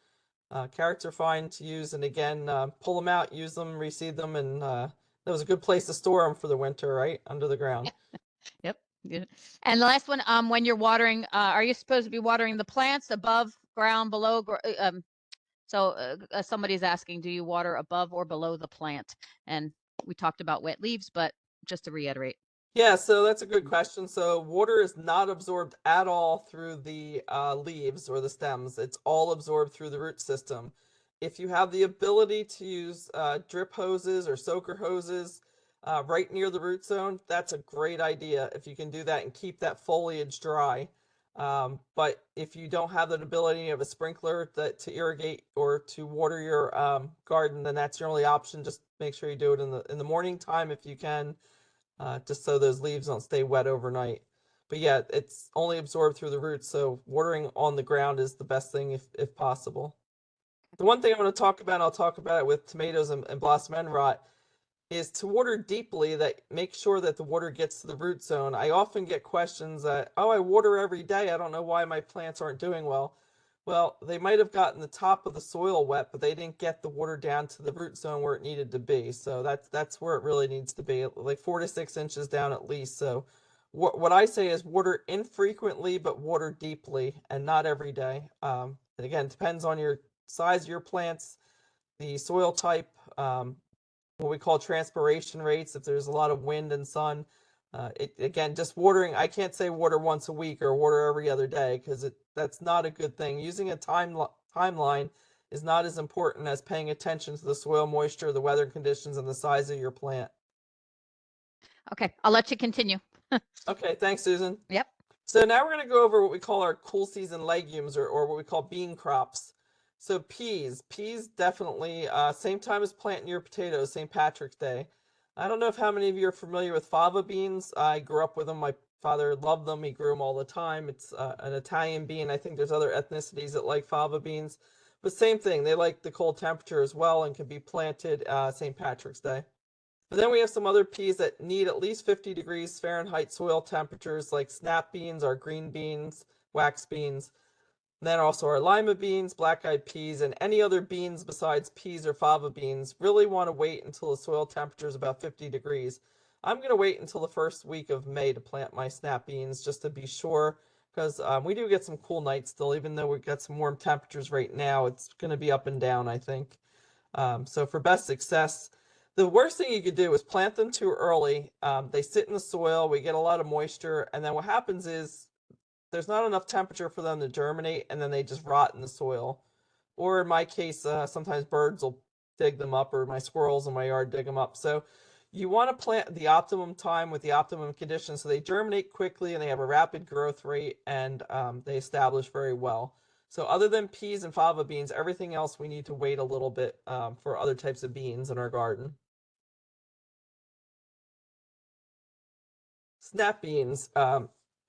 Carrots are fine to use, and again, pull them out, use them, reseed them, and that was a good place to store them for the winter, right? Under the ground. Yep. Yeah. And the last one, when you're watering, are you supposed to be watering the plants above ground, somebody's asking, do you water above or below the plant? And we talked about wet leaves, but just to reiterate. Yeah, so that's a good question. So water is not absorbed at all through the leaves or the stems. It's all absorbed through the root system. If you have the ability to use drip hoses or soaker hoses right near the root zone, that's a great idea if you can do that and keep that foliage dry. But if you don't have the ability of a sprinkler to irrigate or to water your garden, then that's your only option. Just make sure you do it in the morning time if you can. Just so those leaves don't stay wet overnight. But yeah, it's only absorbed through the roots, so watering on the ground is the best thing if possible. The one thing I want to talk about, I'll talk about it with tomatoes and blossom end rot, is to water deeply, that make sure that the water gets to the root zone. I often get questions that, oh, I water every day, I don't know why my plants aren't doing well. Well, they might have gotten the top of the soil wet, but they didn't get the water down to the root zone where it needed to be. So that's where it really needs to be, like 4 to 6 inches down at least. So what I say is water infrequently, but water deeply, and not every day. And again, it depends on your size of your plants, the soil type, what we call transpiration rates, if there's a lot of wind and sun. Again, just watering, I can't say water once a week or water every other day, because that's not a good thing. Using a timeline is not as important as paying attention to the soil moisture, the weather conditions, and the size of your plant. Okay, I'll let you continue. Okay, thanks, Susan. Yep. So now we're going to go over what we call our cool season legumes, or what we call bean crops. So peas definitely, same time as planting your potatoes, St. Patrick's Day. I don't know if how many of you are familiar with fava beans. I grew up with them. My father loved them. He grew them all the time. It's an Italian bean. I think there's other ethnicities that like fava beans, but same thing. They like the cold temperature as well and can be planted St. Patrick's Day. But then we have some other peas that need at least 50 degrees Fahrenheit soil temperatures, like snap beans, our green beans, wax beans. And then also our lima beans, black-eyed peas, and any other beans besides peas or fava beans really want to wait until the soil temperature is about 50 degrees. I'm going to wait until the first week of May to plant my snap beans, just to be sure, because we do get some cool nights still. Even though we've got some warm temperatures right now, it's going to be up and down, I think. So for best success, the worst thing you could do is plant them too early. They sit in the soil, we get a lot of moisture, and then what happens is there's not enough temperature for them to germinate, and then they just rot in the soil. Or in my case, sometimes birds will dig them up, or my squirrels in my yard dig them up. So you want to plant the optimum time with the optimum conditions so they germinate quickly and they have a rapid growth rate, and they establish very well. So other than peas and fava beans, everything else we need to wait a little bit for other types of beans in our garden. Snap beans.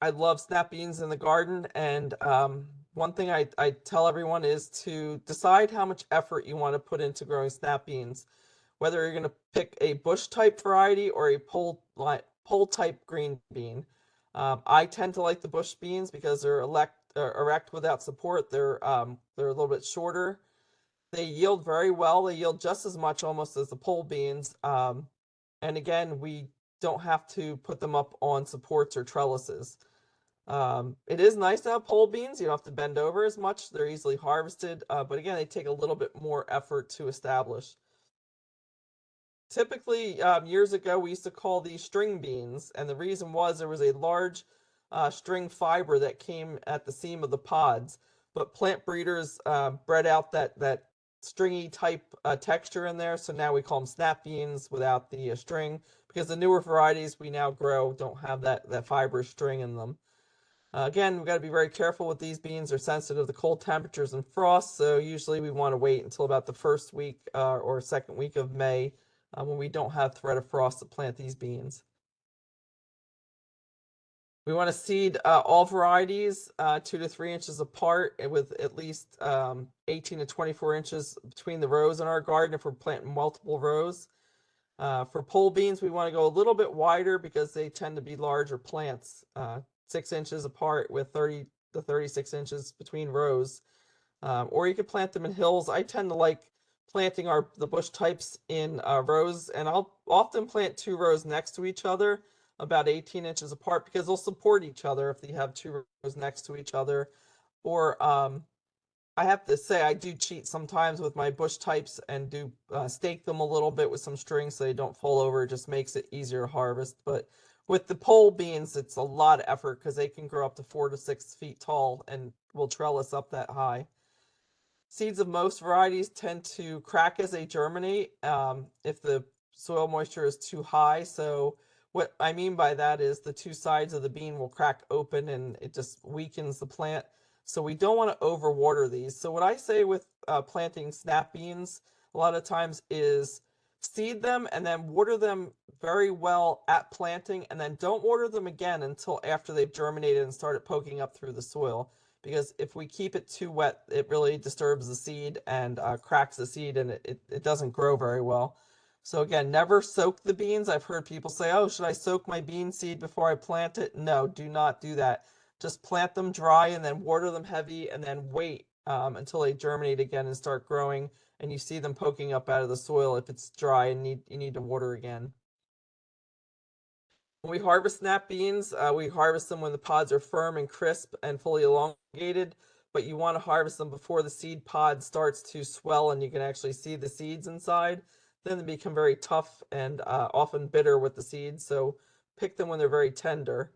I love snap beans in the garden, and one thing I tell everyone is to decide how much effort you want to put into growing snap beans. Whether you're going to pick a bush type variety or a pole type green bean. I tend to like the bush beans because they're erect without support. They're a little bit shorter. They yield very well. They yield just as much almost as the pole beans. And again, we don't have to put them up on supports or trellises. It is nice to have pole beans. You don't have to bend over as much. They're easily harvested, but again, they take a little bit more effort to establish. Typically, years ago, we used to call these string beans, and the reason was there was a large string fiber that came at the seam of the pods, but plant breeders bred out that stringy type texture in there, so now we call them snap beans without the string, because the newer varieties we now grow don't have that fiber string in them. Again, we've got to be very careful with these beans. They're sensitive to cold temperatures and frost, so usually we want to wait until about the first week or second week of May when we don't have threat of frost to plant these beans. We want to seed all varieties 2 to 3 inches apart with at least 18 to 24 inches between the rows in our garden if we're planting multiple rows. For pole beans, we want to go a little bit wider because they tend to be larger plants, 6 inches apart with 30 to 36 inches between rows. Or you could plant them in hills. I tend to like planting the bush types in rows, and I'll often plant 2 rows next to each other, about 18 inches apart, because they'll support each other if they have 2 rows next to each other. Or I have to say I do cheat sometimes with my bush types and do stake them a little bit with some string so they don't fall over. It just makes it easier to harvest. But with the pole beans, it's a lot of effort because they can grow up to 4 to 6 feet tall and will trellis up that high. Seeds of most varieties tend to crack as they germinate if the soil moisture is too high. So what I mean by that is the two sides of the bean will crack open and it just weakens the plant. So we don't want to overwater these. So what I say with planting snap beans a lot of times is seed them and then water them very well at planting, and then don't water them again until after they've germinated and started poking up through the soil. Because if we keep it too wet, it really disturbs the seed and cracks the seed, and it doesn't grow very well. So again, never soak the beans. I've heard people say, oh, should I soak my bean seed before I plant it? No, do not do that. Just plant them dry and then water them heavy and then wait until they germinate again and start growing, and you see them poking up out of the soil if it's dry and you need to water again. When we harvest snap beans, we harvest them when the pods are firm and crisp and fully elongated, but you want to harvest them before the seed pod starts to swell and you can actually see the seeds inside. Then they become very tough and often bitter with the seeds, so pick them when they're very tender.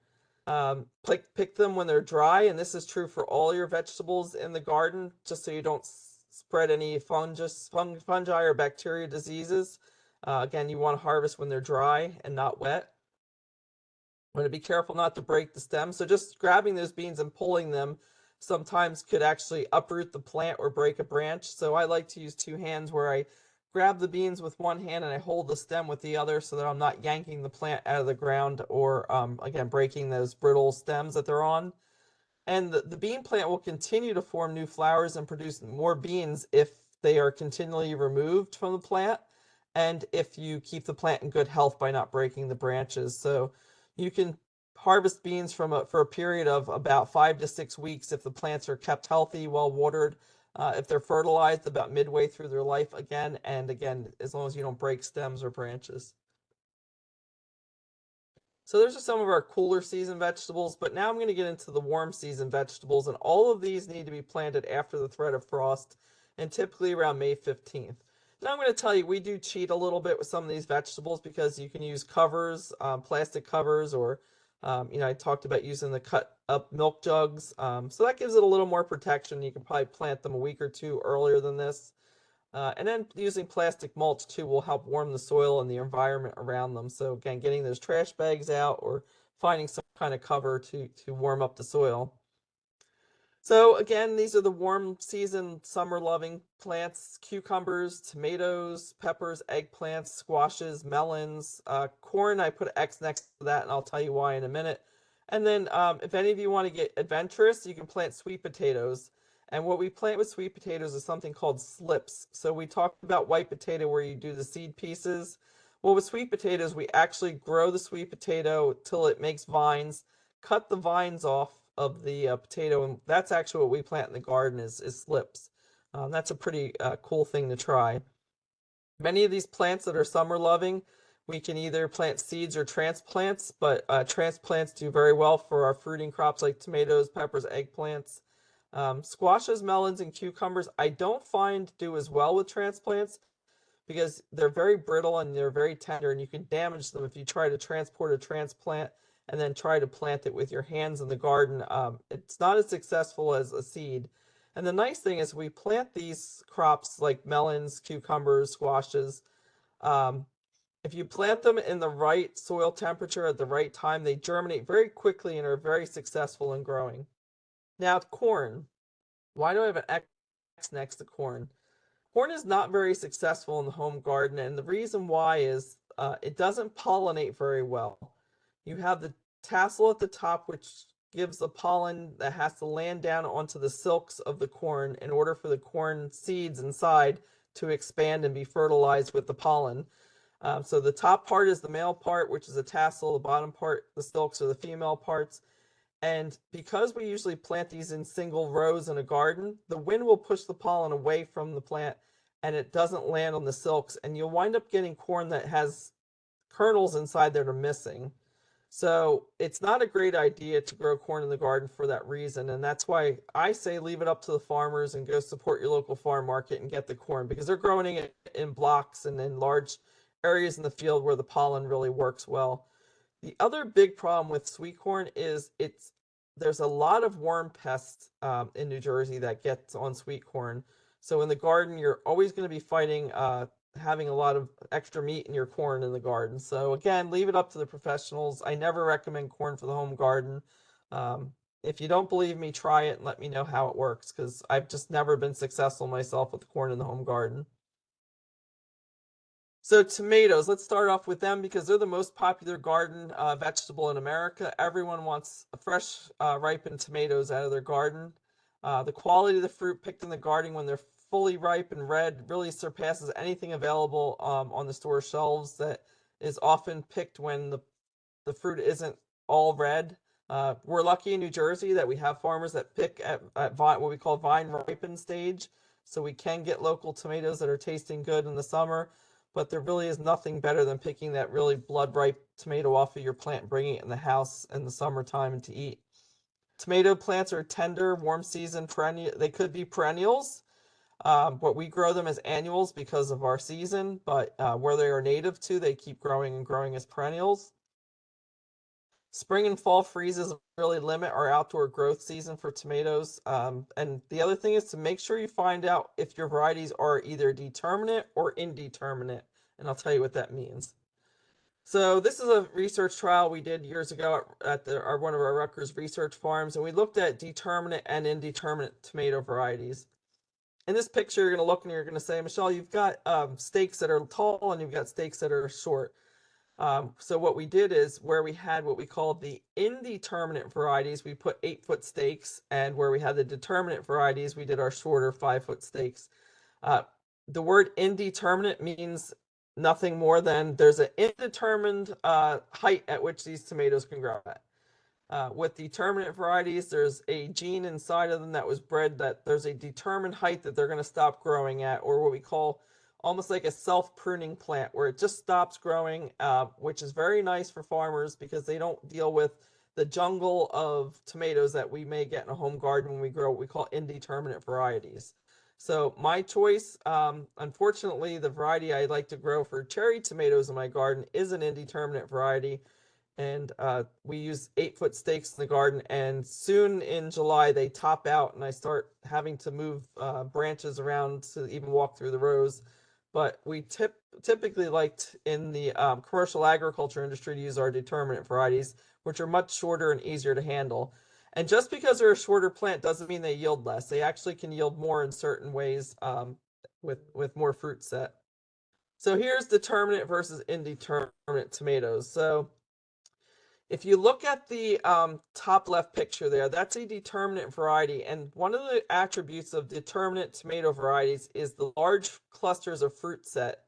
Pick them when they're dry, and this is true for all your vegetables in the garden, just so you don't spread any fungi or bacteria diseases. Again, you want to harvest when they're dry and not wet. I'm going to be careful not to break the stem. So just grabbing those beans and pulling them sometimes could actually uproot the plant or break a branch. So I like to use two hands where I grab the beans with one hand and I hold the stem with the other so that I'm not yanking the plant out of the ground or, again, breaking those brittle stems that they're on. And the bean plant will continue to form new flowers and produce more beans if they are continually removed from the plant and if you keep the plant in good health by not breaking the branches. So you can harvest beans for a period of about 5 to 6 weeks if the plants are kept healthy, well watered, if they're fertilized about midway through their life again, and again, as long as you don't break stems or branches. So those are some of our cooler season vegetables, but now I'm going to get into the warm season vegetables, and all of these need to be planted after the threat of frost, and typically around May 15th. Now I'm going to tell you, we do cheat a little bit with some of these vegetables because you can use covers, plastic covers, or, I talked about using the cut up milk jugs. So that gives it a little more protection. You can probably plant them a week or two earlier than this. And then using plastic mulch too will help warm the soil and the environment around them. So again, getting those trash bags out or finding some kind of cover to warm up the soil. So again, these are the warm season, summer loving plants: cucumbers, tomatoes, peppers, eggplants, squashes, melons, corn. I put an X next to that and I'll tell you why in a minute. And then if any of you want to get adventurous, you can plant sweet potatoes. And what we plant with sweet potatoes is something called slips. So we talked about white potato where you do the seed pieces. Well, with sweet potatoes, we actually grow the sweet potato till it makes vines, cut the vines off of the potato, and that's actually what we plant in the garden is slips. That's a pretty cool thing to try. Many of these plants that are summer loving, we can either plant seeds or transplants, but transplants do very well for our fruiting crops like tomatoes, peppers, eggplants. Squashes, melons, and cucumbers I don't find do as well with transplants because they're very brittle and they're very tender, and you can damage them if you try to transport a transplant and then try to plant it with your hands in the garden. It's not as successful as a seed. And the nice thing is we plant these crops like melons, cucumbers, squashes. If you plant them in the right soil temperature at the right time, they germinate very quickly and are very successful in growing. Now, corn. Why do I have an X next to corn? Corn is not very successful in the home garden, and the reason why is it doesn't pollinate very well. You have the tassel at the top, which gives the pollen that has to land down onto the silks of the corn in order for the corn seeds inside to expand and be fertilized with the pollen. So the top part is the male part, which is a tassel. The bottom part, the silks, are the female parts. And because we usually plant these in single rows in a garden, the wind will push the pollen away from the plant and it doesn't land on the silks. And you'll wind up getting corn that has kernels inside that are missing. So it's not a great idea to grow corn in the garden for that reason. And that's why I say leave it up to the farmers and go support your local farm market and get the corn, because they're growing it in blocks and in large areas in the field where the pollen really works well. The other big problem with sweet corn is there's a lot of worm pests in New Jersey that gets on sweet corn. So in the garden, you're always going to be fighting having a lot of extra meat in your corn in the garden. So again, leave it up to the professionals. I never recommend corn for the home garden. If you don't believe me, try it and let me know how it works, because I've just never been successful myself with corn in the home garden. So tomatoes, let's start off with them because they're the most popular garden vegetable in America. Everyone wants fresh, ripened tomatoes out of their garden. The quality of the fruit picked in the garden when they're fully ripe and red really surpasses anything available on the store shelves that is often picked when the fruit isn't all red. We're lucky in New Jersey that we have farmers that pick at what we call vine ripened stage. So we can get local tomatoes that are tasting good in the summer, but there really is nothing better than picking that really blood ripe tomato off of your plant and bringing it in the house in the summertime and to eat. Tomato plants are tender, warm season perennial. They could be perennials, but we grow them as annuals because of our season. But where they are native to, they keep growing and growing as perennials. Spring and fall freezes really limit our outdoor growth season for tomatoes. And the other thing is to make sure you find out if your varieties are either determinate or indeterminate. And I'll tell you what that means. So this is a research trial we did years ago at one of our Rutgers research farms, and we looked at determinate and indeterminate tomato varieties. In this picture, you're going to look and you're going to say, Michelle, you've got stakes that are tall and you've got stakes that are short. So what we did is where we had what we call the indeterminate varieties, we put 8-foot stakes, and where we had the determinate varieties, we did our shorter 5-foot stakes. The word indeterminate means nothing more than there's an indetermined height at which these tomatoes can grow at. With determinate varieties, there's a gene inside of them that was bred that there's a determined height that they're going to stop growing at, or what we call almost like a self-pruning plant, where it just stops growing, which is very nice for farmers because they don't deal with the jungle of tomatoes that we may get in a home garden when we grow what we call indeterminate varieties. So my choice, unfortunately, the variety I like to grow for cherry tomatoes in my garden is an indeterminate variety. And we use 8-foot stakes in the garden, and soon in July they top out and I start having to move branches around to even walk through the rows. But we typically liked in the commercial agriculture industry to use our determinate varieties, which are much shorter and easier to handle. And just because they're a shorter plant doesn't mean they yield less. They actually can yield more in certain ways with more fruit set. So here's determinate versus indeterminate tomatoes. So if you look at the top left picture there, that's a determinate variety. And one of the attributes of determinate tomato varieties is the large clusters of fruit set.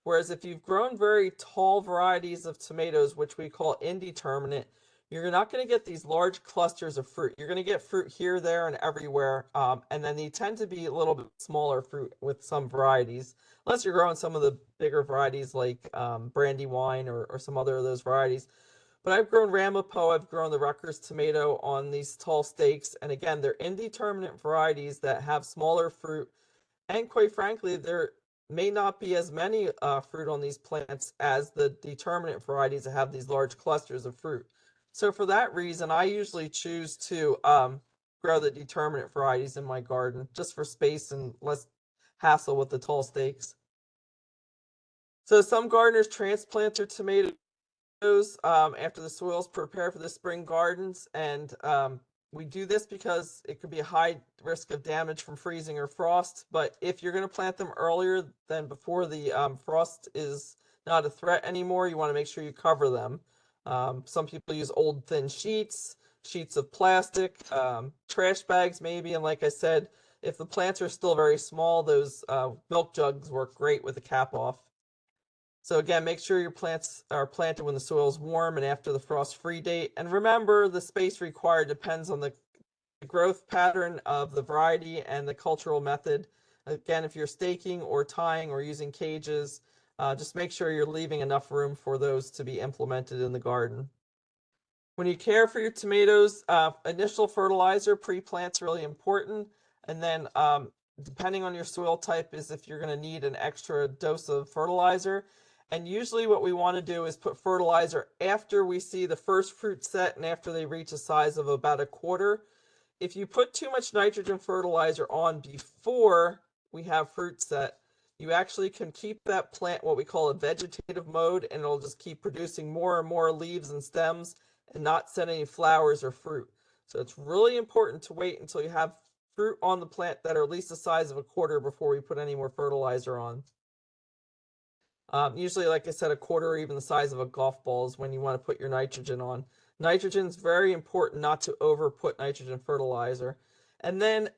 Whereas if you've grown very tall varieties of tomatoes, which we call indeterminate, you're not going to get these large clusters of fruit. You're going to get fruit here, there, and everywhere. And then they tend to be a little bit smaller fruit with some varieties, unless you're growing some of the bigger varieties like Brandywine or some other of those varieties. But I've grown Ramapo, I've grown the Rutgers tomato on these tall stakes. And again, they're indeterminate varieties that have smaller fruit. And quite frankly, there may not be as many fruit on these plants as the determinate varieties that have these large clusters of fruit. So for that reason, I usually choose to grow the determinate varieties in my garden just for space and less hassle with the tall stakes. So some gardeners transplant their tomatoes after the soil's prepared for the spring gardens, and we do this because it could be a high risk of damage from freezing or frost. But if you're going to plant them earlier than before the frost is not a threat anymore, you want to make sure you cover them. Some people use old thin sheets of plastic, trash bags maybe, and like I said, if the plants are still very small, those milk jugs work great with the cap off. So again, make sure your plants are planted when the soil is warm and after the frost-free date. And remember, the space required depends on the growth pattern of the variety and the cultural method. Again, if you're staking or tying or using cages, just make sure you're leaving enough room for those to be implemented in the garden. When you care for your tomatoes, initial fertilizer pre-plant's really important. And then depending on your soil type is if you're going to need an extra dose of fertilizer. And usually what we want to do is put fertilizer after we see the first fruit set and after they reach a size of about a quarter. If you put too much nitrogen fertilizer on before we have fruit set, you actually can keep that plant what we call a vegetative mode, and it'll just keep producing more and more leaves and stems and not send any flowers or fruit. So it's really important to wait until you have fruit on the plant that are at least the size of a quarter before we put any more fertilizer on. Usually, like I said, a quarter or even the size of a golf ball is when you want to put your nitrogen on. Nitrogen is very important not to over put nitrogen fertilizer. And then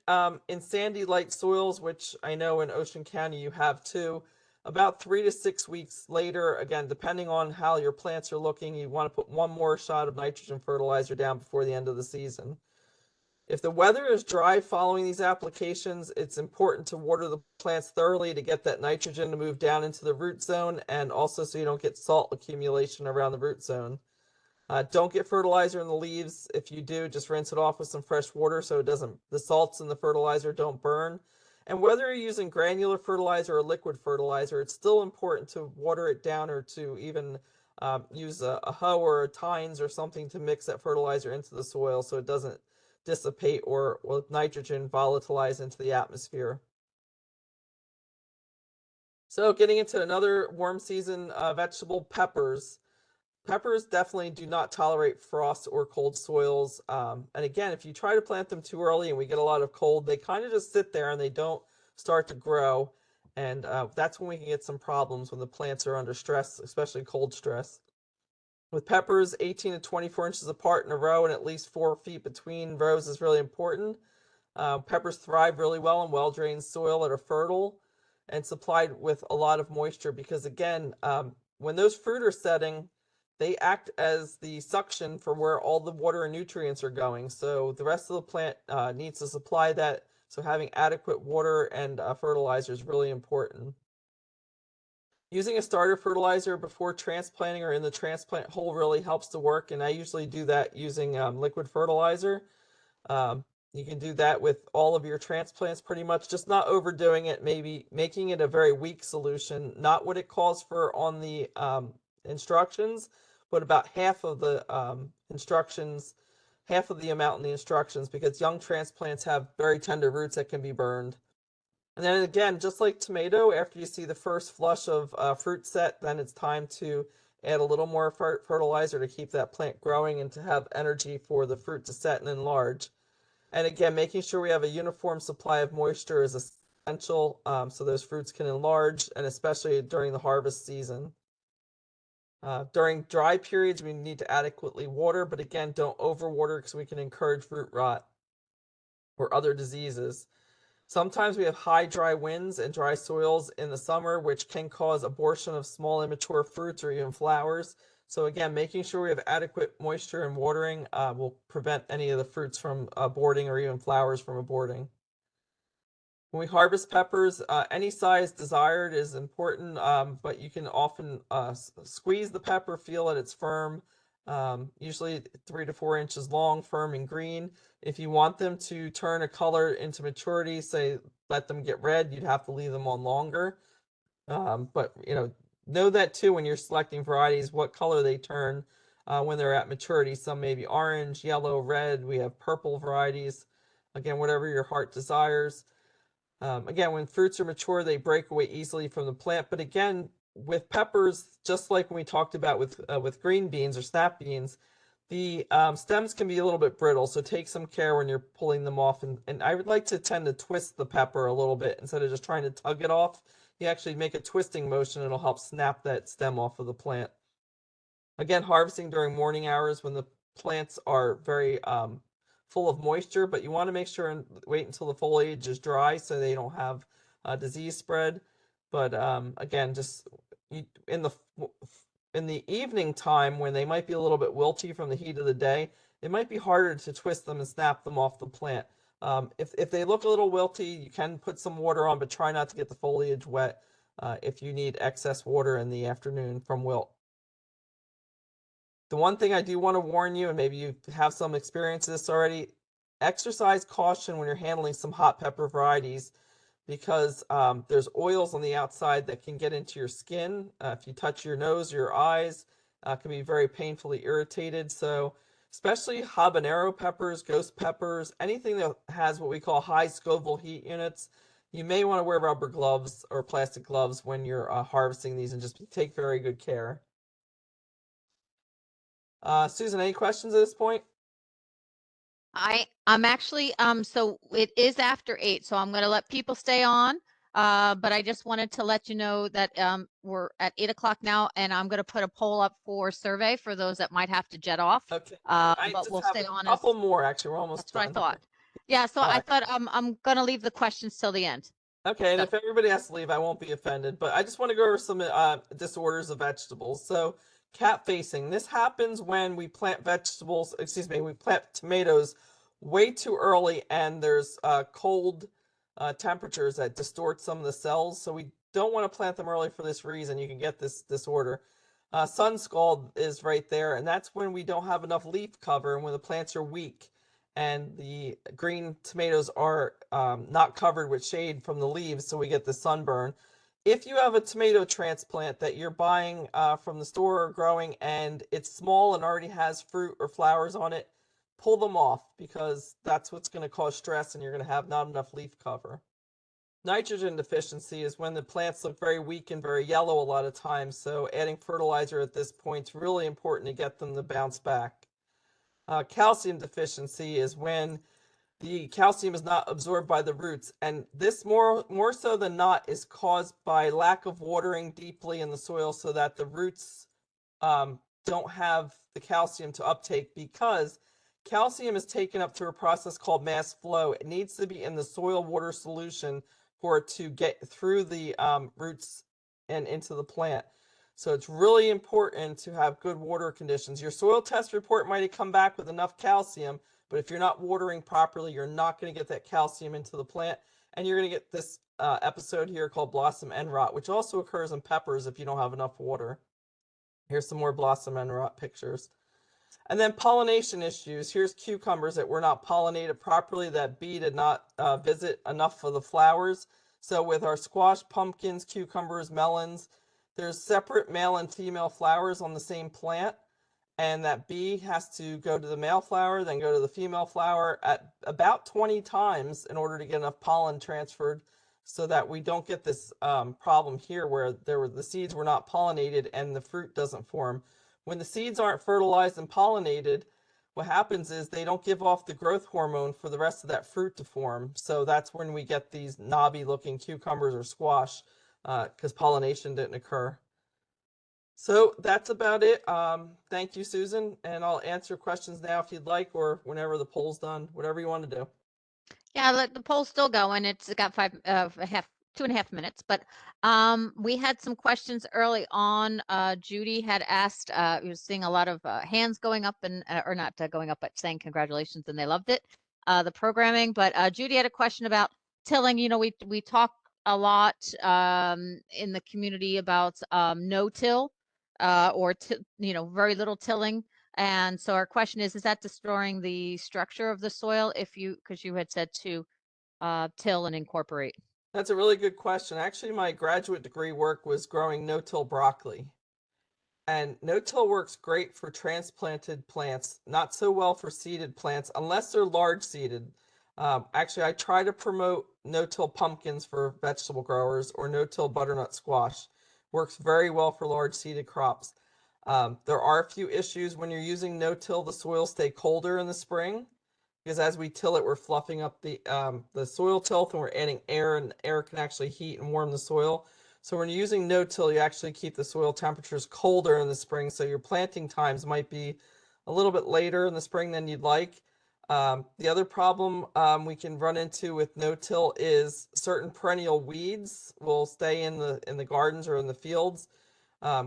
in sandy light soils, which I know in Ocean County you have too, about 3 to 6 weeks later, again, depending on how your plants are looking, you want to put one more shot of nitrogen fertilizer down before the end of the season. If the weather is dry following these applications, it's important to water the plants thoroughly to get that nitrogen to move down into the root zone, and also so you don't get salt accumulation around the root zone. Don't get fertilizer in the leaves. If you do, just rinse it off with some fresh water so the salts in the fertilizer don't burn. And whether you're using granular fertilizer or liquid fertilizer, it's still important to water it down or to even use a hoe or a tines or something to mix that fertilizer into the soil so it doesn't dissipate or with nitrogen volatilize into the atmosphere. So getting into another warm season vegetable, peppers. Peppers definitely do not tolerate frost or cold soils. And again, if you try to plant them too early and we get a lot of cold, they kind of just sit there and they don't start to grow. And that's when we can get some problems when the plants are under stress, especially cold stress. With peppers, 18 to 24 inches apart in a row and at least 4 feet between rows is really important. Peppers thrive really well in well-drained soil that are fertile and supplied with a lot of moisture because, again, when those fruit are setting, they act as the suction for where all the water and nutrients are going. So the rest of the plant needs to supply that. So having adequate water and fertilizer is really important. Using a starter fertilizer before transplanting or in the transplant hole really helps to work, and I usually do that using liquid fertilizer. You can do that with all of your transplants pretty much, just not overdoing it, maybe making it a very weak solution, not what it calls for on the instructions, but about half of the instructions, half of the amount in the instructions, because young transplants have very tender roots that can be burned. And then again, just like tomato, after you see the first flush of fruit set, then it's time to add a little more fertilizer to keep that plant growing and to have energy for the fruit to set and enlarge. And again, making sure we have a uniform supply of moisture is essential so those fruits can enlarge, and especially during the harvest season. During dry periods, we need to adequately water, but again, don't overwater because we can encourage root rot or other diseases. Sometimes we have high dry winds and dry soils in the summer, which can cause abortion of small immature fruits or even flowers. So again, making sure we have adequate moisture and watering will prevent any of the fruits from aborting or even flowers from aborting. When we harvest peppers, any size desired is important, but you can often squeeze the pepper, feel that it's firm, usually 3 to 4 inches long, firm and green. If you want them to turn a color into maturity, say let them get red, you'd have to leave them on longer. But know that too when you're selecting varieties, what color they turn when they're at maturity. Some may be orange, yellow, red. We have purple varieties. Again, whatever your heart desires. Again, when fruits are mature, they break away easily from the plant. But again, with peppers, just like when we talked about with green beans or snap beans, the stems can be a little bit brittle. So take some care when you're pulling them off. And I would like to tend to twist the pepper a little bit instead of just trying to tug it off. You actually make a twisting motion. It'll help snap that stem off of the plant. Again, harvesting during morning hours when the plants are very full of moisture, but you want to make sure and wait until the foliage is dry so they don't have disease spread. But again, just in the evening time when they might be a little bit wilty from the heat of the day, it might be harder to twist them and snap them off the plant. If they look a little wilty, you can put some water on, but try not to get the foliage wet if you need excess water in the afternoon from wilt. The one thing I do want to warn you, and maybe you have some experience with this already, exercise caution when you're handling some hot pepper varieties because there's oils on the outside that can get into your skin. If you touch your nose or your eyes, can be very painfully irritated. So especially habanero peppers, ghost peppers, anything that has what we call high Scoville heat units, you may want to wear rubber gloves or plastic gloves when you're harvesting these and just take very good care. Susan, any questions at this point? I'm actually so it is after 8, so I'm going to let people stay on. But I just wanted to let you know that we're at 8 o'clock now, and I'm going to put a poll up for survey for those that might have to jet off. Okay. But I just we'll have stay a on couple as more. Actually, we're almost that's what I done. thought. Yeah, so All I right. thought I'm going to leave the questions till the end. Okay, and So- if everybody has to leave, I won't be offended. But I just want to go over some disorders of vegetables. So, cap facing. This happens when we plant vegetables. Excuse me, we plant tomatoes way too early, and there's cold temperatures that distort some of the cells. So we don't want to plant them early for this reason. You can get this disorder. Sun scald is right there, and that's when we don't have enough leaf cover and when the plants are weak and the green tomatoes are not covered with shade from the leaves, so we get the sunburn. If you have a tomato transplant that you're buying from the store or growing and it's small and already has fruit or flowers on it, pull them off because that's what's going to cause stress and you're going to have not enough leaf cover. Nitrogen deficiency is when the plants look very weak and very yellow a lot of times, so adding fertilizer at this point is really important to get them to bounce back. Calcium deficiency is when the calcium is not absorbed by the roots, and this more so than not is caused by lack of watering deeply in the soil so that the roots don't have the calcium to uptake, because calcium is taken up through a process called mass flow. It needs to be in the soil water solution for it to get through the roots and into the plant. So it's really important to have good water conditions. Your soil test report might have come back with enough calcium, but if you're not watering properly, you're not going to get that calcium into the plant, and you're going to get this episode here called blossom end rot, which also occurs in peppers if you don't have enough water. Here's some more blossom end rot pictures. And then pollination issues. Here's cucumbers that were not pollinated properly. That bee did not visit enough of the flowers. So with our squash, pumpkins, cucumbers, melons, there's separate male and female flowers on the same plant. And that bee has to go to the male flower, then go to the female flower at about 20 times in order to get enough pollen transferred so that we don't get this problem here where the seeds were not pollinated and the fruit doesn't form. When the seeds aren't fertilized and pollinated, what happens is they don't give off the growth hormone for the rest of that fruit to form. So that's when we get these knobby looking cucumbers or squash because pollination didn't occur. So that's about it. Thank you, Susan, and I'll answer questions now if you'd like, or whenever the poll's done, whatever you want to do. Yeah, the poll's still going. It's got 2.5 minutes, but we had some questions early on. Judy had asked, we were seeing a lot of hands going up and or not going up, but saying congratulations and they loved it, the programming. But Judy had a question about tilling. You know, we talk a lot in the community about no-till or very little tilling. And so our question is that destroying the structure of the soil because you had said to till and incorporate? That's a really good question. Actually, my graduate degree work was growing no-till broccoli. And no-till works great for transplanted plants, not so well for seeded plants, unless they're large seeded. Actually, I try to promote no-till pumpkins for vegetable growers or no-till butternut squash. Works very well for large seeded crops. There are a few issues when you're using no-till. The soil stay colder in the spring because as we till it, we're fluffing up the soil tilth and we're adding air, and air can actually heat and warm the soil. So when you're using no-till, you actually keep the soil temperatures colder in the spring, so your planting times might be a little bit later in the spring than you'd like. The other problem we can run into with no-till is certain perennial weeds will stay in the gardens or in the fields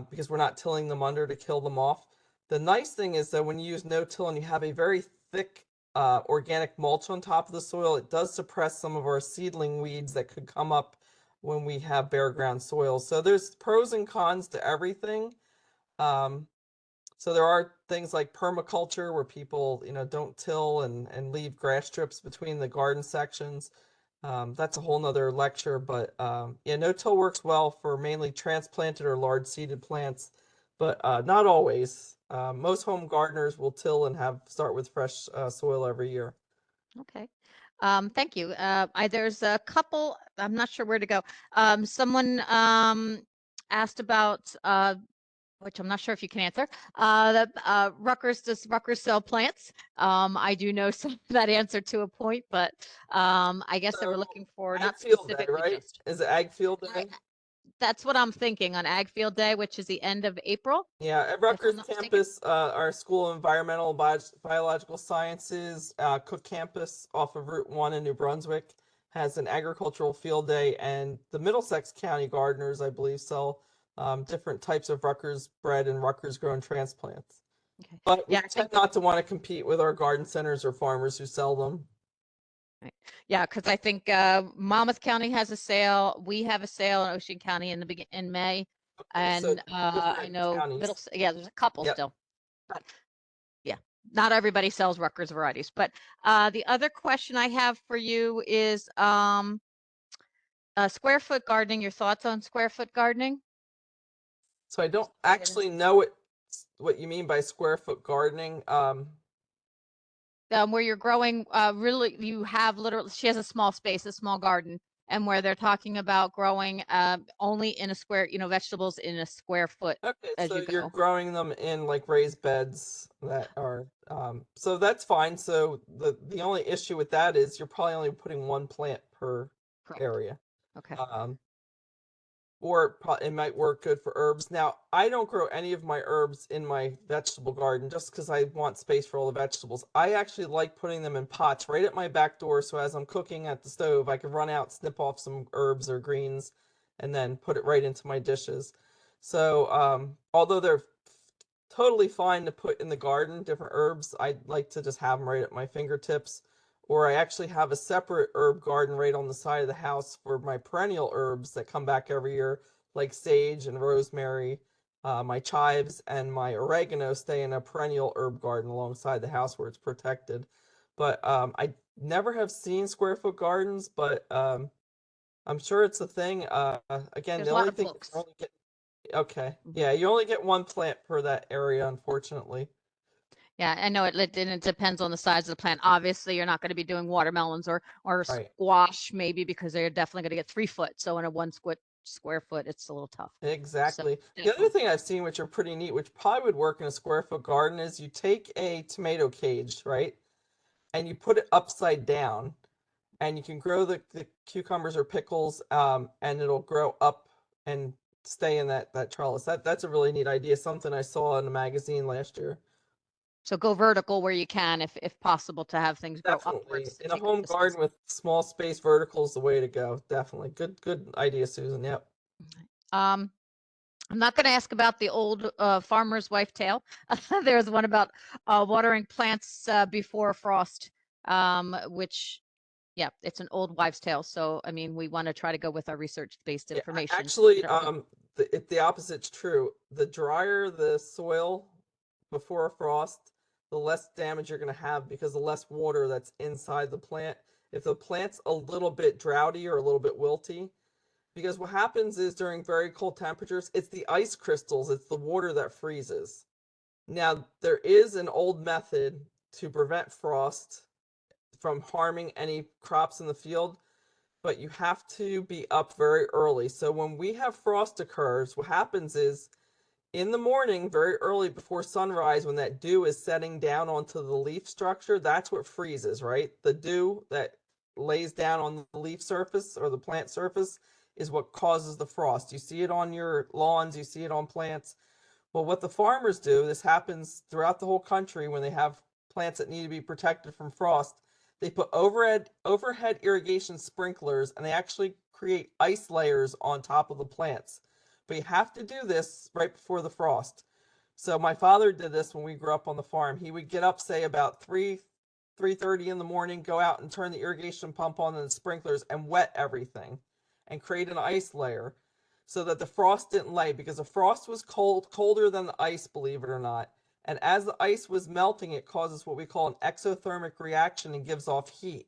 because we're not tilling them under to kill them off. The nice thing is that when you use no-till and you have a very thick organic mulch on top of the soil, it does suppress some of our seedling weeds that could come up when we have bare ground soil. So there's pros and cons to everything. So So there are things like permaculture where people, don't till and leave grass strips between the garden sections. That's a whole nother lecture, but yeah, no-till works well for mainly transplanted or large seeded plants, but not always. Most home gardeners will till and start with fresh soil every year. Okay. Thank you. There's a couple, I'm not sure where to go. Someone asked about which I'm not sure if you can answer. Does Rutgers sell plants? I do know that answer to a point, but I guess they were So, looking for Ag not Field Day, specifically right? just. Is it Ag Field I- Day? That's what I'm thinking on Ag Field Day, which is the end of April. Yeah, at If I'm Rutgers not mistaken. campus, our School of Environmental Biological Sciences, Cook campus off of Route 1 in New Brunswick has an agricultural field day, and the Middlesex County gardeners, I believe, sell different types of Rutgers bred and Rutgers grown transplants. Okay. But we Yeah, I tend think. not to want to compete with our garden centers or farmers who sell them. Yeah, because I think Monmouth County has a sale. We have a sale in Ocean County in May, Okay, so and I different know counties. yeah, there's a couple Yep. still, but yeah, not everybody sells Rutgers varieties. But the other question I have for you is square foot gardening. Your thoughts on square foot gardening? So I don't Just get actually know what you mean by square foot gardening. where you're growing really you have literally she has a small space, a small garden, and where they're talking about growing only in a square, vegetables in a square foot Okay, as so you you're go. growing them in like raised beds that are so that's fine. So the only issue with that is you're probably only putting one plant per Correct. area. Okay. Or it might work good for herbs. Now, I don't grow any of my herbs in my vegetable garden just because I want space for all the vegetables. I actually like putting them in pots right at my back door, so as I'm cooking at the stove, I can run out, snip off some herbs or greens, and then put it right into my dishes. So, although they're totally fine to put in the garden, different herbs, I like to just have them right at my fingertips. Or I actually have a separate herb garden right on the side of the house for my perennial herbs that come back every year, like sage and rosemary. My chives and my oregano stay in a perennial herb garden alongside the house where it's protected. But I never have seen square foot gardens, but I'm sure it's a thing. Again, There's the a lot only of thing is books. you only get okay. Mhm. Yeah, you only get one plant per that area, unfortunately. Yeah, I know and it depends on the size of the plant. Obviously, you're not going to be doing watermelons or Right. squash maybe because they're definitely going to get 3 foot. So in a 1 square foot, it's a little tough. So Exactly. The other definitely. thing I've seen, which are pretty neat, which probably would work in a square foot garden, is you take a tomato cage, right? And you put it upside down, and you can grow the cucumbers or pickles, and it'll grow up and stay in that trellis. That's a really neat idea, something I saw in a magazine last year. So go vertical where you can, if possible, to have things grow Definitely. upwards to In a take up home the space. garden with small space, vertical is the way to go. Definitely. Good idea, Susan. Yep. Um, I'm not going to ask about the old farmer's wife tale. There's one about watering plants before frost, which, yeah, it's an old wives' tale. So, I mean, we want to try to go with our research-based Yeah, information. actually, I don't know. the opposite's true. The drier the soil before a frost, the less damage you're going to have because the less water that's inside the plant. If the plant's a little bit droughty or a little bit wilty, because what happens is during very cold temperatures, it's the ice crystals, it's the water that freezes. Now, there is an old method to prevent frost from harming any crops in the field, but you have to be up very early. So when we have frost occurs, what happens is in the morning, very early before sunrise, when that dew is setting down onto the leaf structure, that's what freezes, right? The dew that lays down on the leaf surface or the plant surface is what causes the frost. You see it on your lawns, you see it on plants. Well, what the farmers do, this happens throughout the whole country when they have plants that need to be protected from frost, they put overhead irrigation sprinklers and they actually create ice layers on top of the plants. But you have to do this right before the frost. So my father did this when we grew up on the farm. He would get up, say about 3:30 in the morning, go out and turn the irrigation pump on and the sprinklers and wet everything and create an ice layer so that the frost didn't lay because the frost was colder than the ice, believe it or not. And as the ice was melting, it causes what we call an exothermic reaction and gives off heat.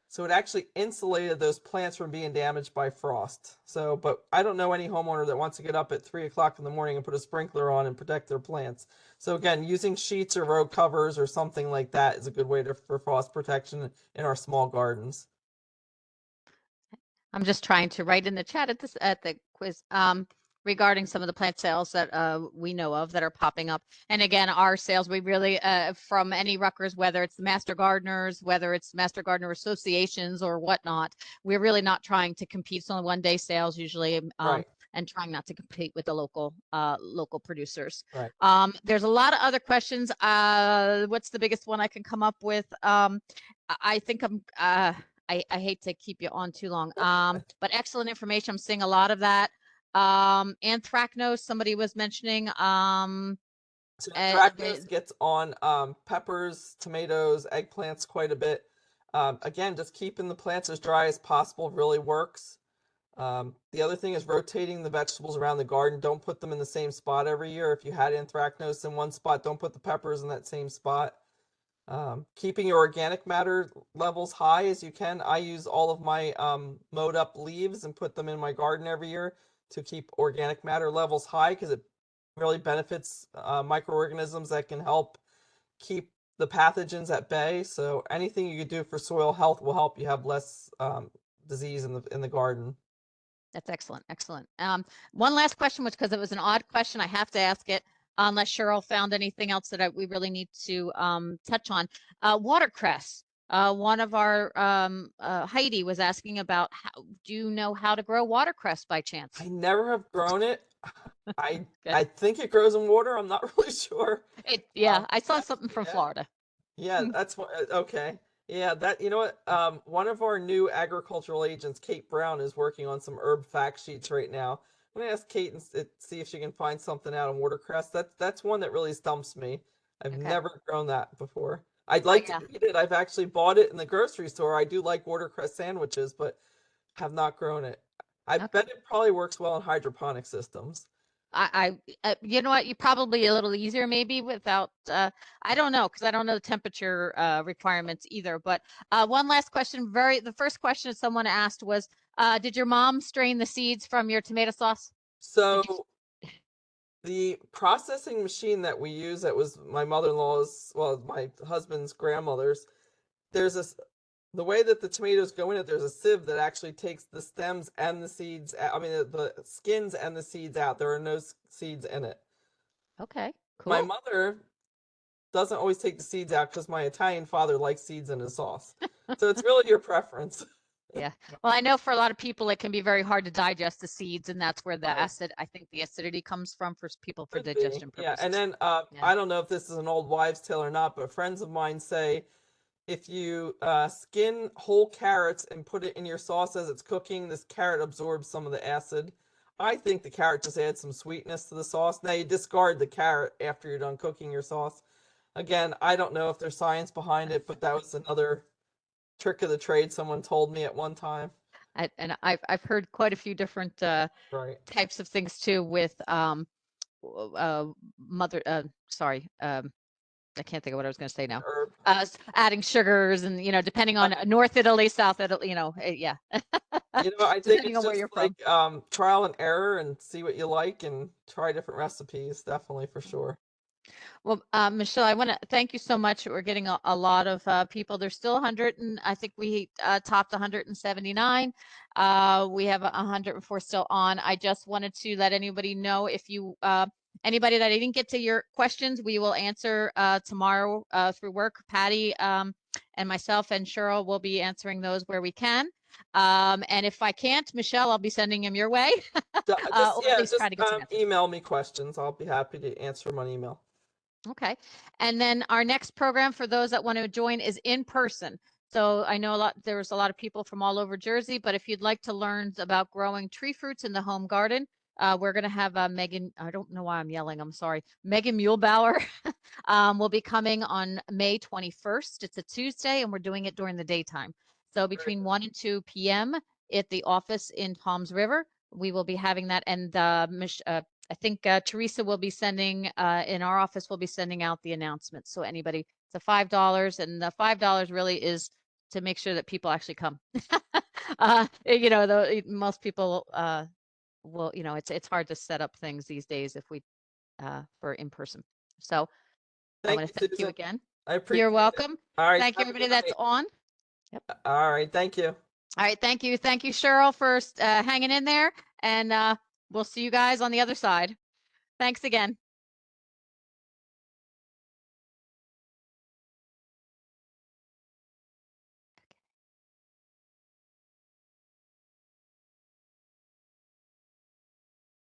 So it actually insulated those plants from being damaged by frost. So, but I don't know any homeowner that wants to get up at 3 o'clock in the morning and put a sprinkler on and protect their plants. So again, using sheets or road covers or something like that is a good way for frost protection in our small gardens. I'm just trying to write in the chat at the quiz regarding some of the plant sales that we know of that are popping up. And again, our sales, we really from any Rutgers, whether it's the Master Gardeners, whether it's Master Gardener associations or whatnot, we're really not trying to compete. It's only one-day sales usually. Right. And trying not to compete with the local producers. Right. There's a lot of other questions. What's the biggest one I can come up with? I think I hate to keep you on too long, but excellent information. I'm seeing a lot of that. Anthracnose, somebody was mentioning. So anthracnose gets on peppers, tomatoes, eggplants quite a bit. Again, just keeping the plants as dry as possible really works. The other thing is rotating the vegetables around the garden. Don't put them in the same spot every year. If you had anthracnose in one spot, don't put the peppers in that same spot. Keeping your organic matter levels high as you can. I use all of my mowed up leaves and put them in my garden every year to keep organic matter levels high, because it really benefits microorganisms that can help keep the pathogens at bay. So anything you could do for soil health will help you have less disease in the garden. That's excellent. Excellent. One last question, which, because it was an odd question, I have to ask it, unless Cheryl found anything else that we really need to touch on. Watercress. One of our Heidi was asking about do you know how to grow watercress by chance? I never have grown it. I think it grows in water. I'm not really sure. I saw something from Florida. Yeah, that's what. Okay. Yeah, that, you know what? One of our new agricultural agents, Kate Brown, is working on some herb fact sheets right now. I'm gonna ask Kate and see if she can find something out on watercress. That's one that really stumps me. I've never grown that before. I'd like to eat it. I've actually bought it in the grocery store. I do like watercress sandwiches, but have not grown it. I bet it probably works well in hydroponic systems. You know what, you probably a little easier maybe without I don't know, because I don't know the temperature requirements either. But one last question, the first question someone asked was, did your mom strain the seeds from your tomato sauce? So the processing machine that we use, that was my mother-in-law's, well, my husband's grandmother's, the way that the tomatoes go in it, there's a sieve that actually takes the stems and the seeds, I mean, the skins and the seeds out. There are no seeds in it. Okay, cool. My mother doesn't always take the seeds out because my Italian father likes seeds in his sauce. So it's really your preference. Yeah. Well, I know for a lot of people, it can be very hard to digest the seeds, and that's where the I think the acidity comes from for people for digestion purposes. Yeah, and then I don't know if this is an old wives' tale or not, but friends of mine say, if you skin whole carrots and put it in your sauce as it's cooking, this carrot absorbs some of the acid. I think the carrot just adds some sweetness to the sauce. Now you discard the carrot after you're done cooking your sauce. Again, I don't know if there's science behind it, but that was another trick of the trade someone told me at one time. I've heard quite a few different types of things too with I can't think of what I was going to say now. Adding sugars and, depending on North Italy, South Italy, yeah. I think it's just like trial and error, and see what you like and try different recipes, definitely, for sure. Well, Michelle, I want to thank you so much. We're getting a lot of people. There's still 100, and I think we topped 179. We have 104 still on. I just wanted to let anybody know, if you anybody that I didn't get to your questions, we will answer tomorrow through work. Patty and myself and Cheryl will be answering those where we can. And if I can't, Michelle, I'll be sending them your way. Just email me questions. I'll be happy to answer them on email. Okay. And then our next program, for those that want to join, is in person. So I know there's a lot of people from all over Jersey, but if you'd like to learn about growing tree fruits in the home garden, we're going to have Megan, I don't know why I'm yelling, I'm sorry, Megan Muehlbauer will be coming on May 21st. It's a Tuesday, and we're doing it during the daytime. So between 1 and 2 p.m. at the office in Palms River, we will be having that. And I think Teresa will be sending, in our office, will be sending out the announcements. So anybody, it's a $5, and the $5 really is to make sure that people actually come. You know, most people will, you know, it's hard to set up things these days if we, for in person. So I Thank want you, to thank you Susan. again. I appreciate You're it. welcome. All right. Thank you, have a everybody good that's night. on. All right. Thank you. All right. Thank you. Thank you, Cheryl, for hanging in there. And we'll see you guys on the other side. Thanks again.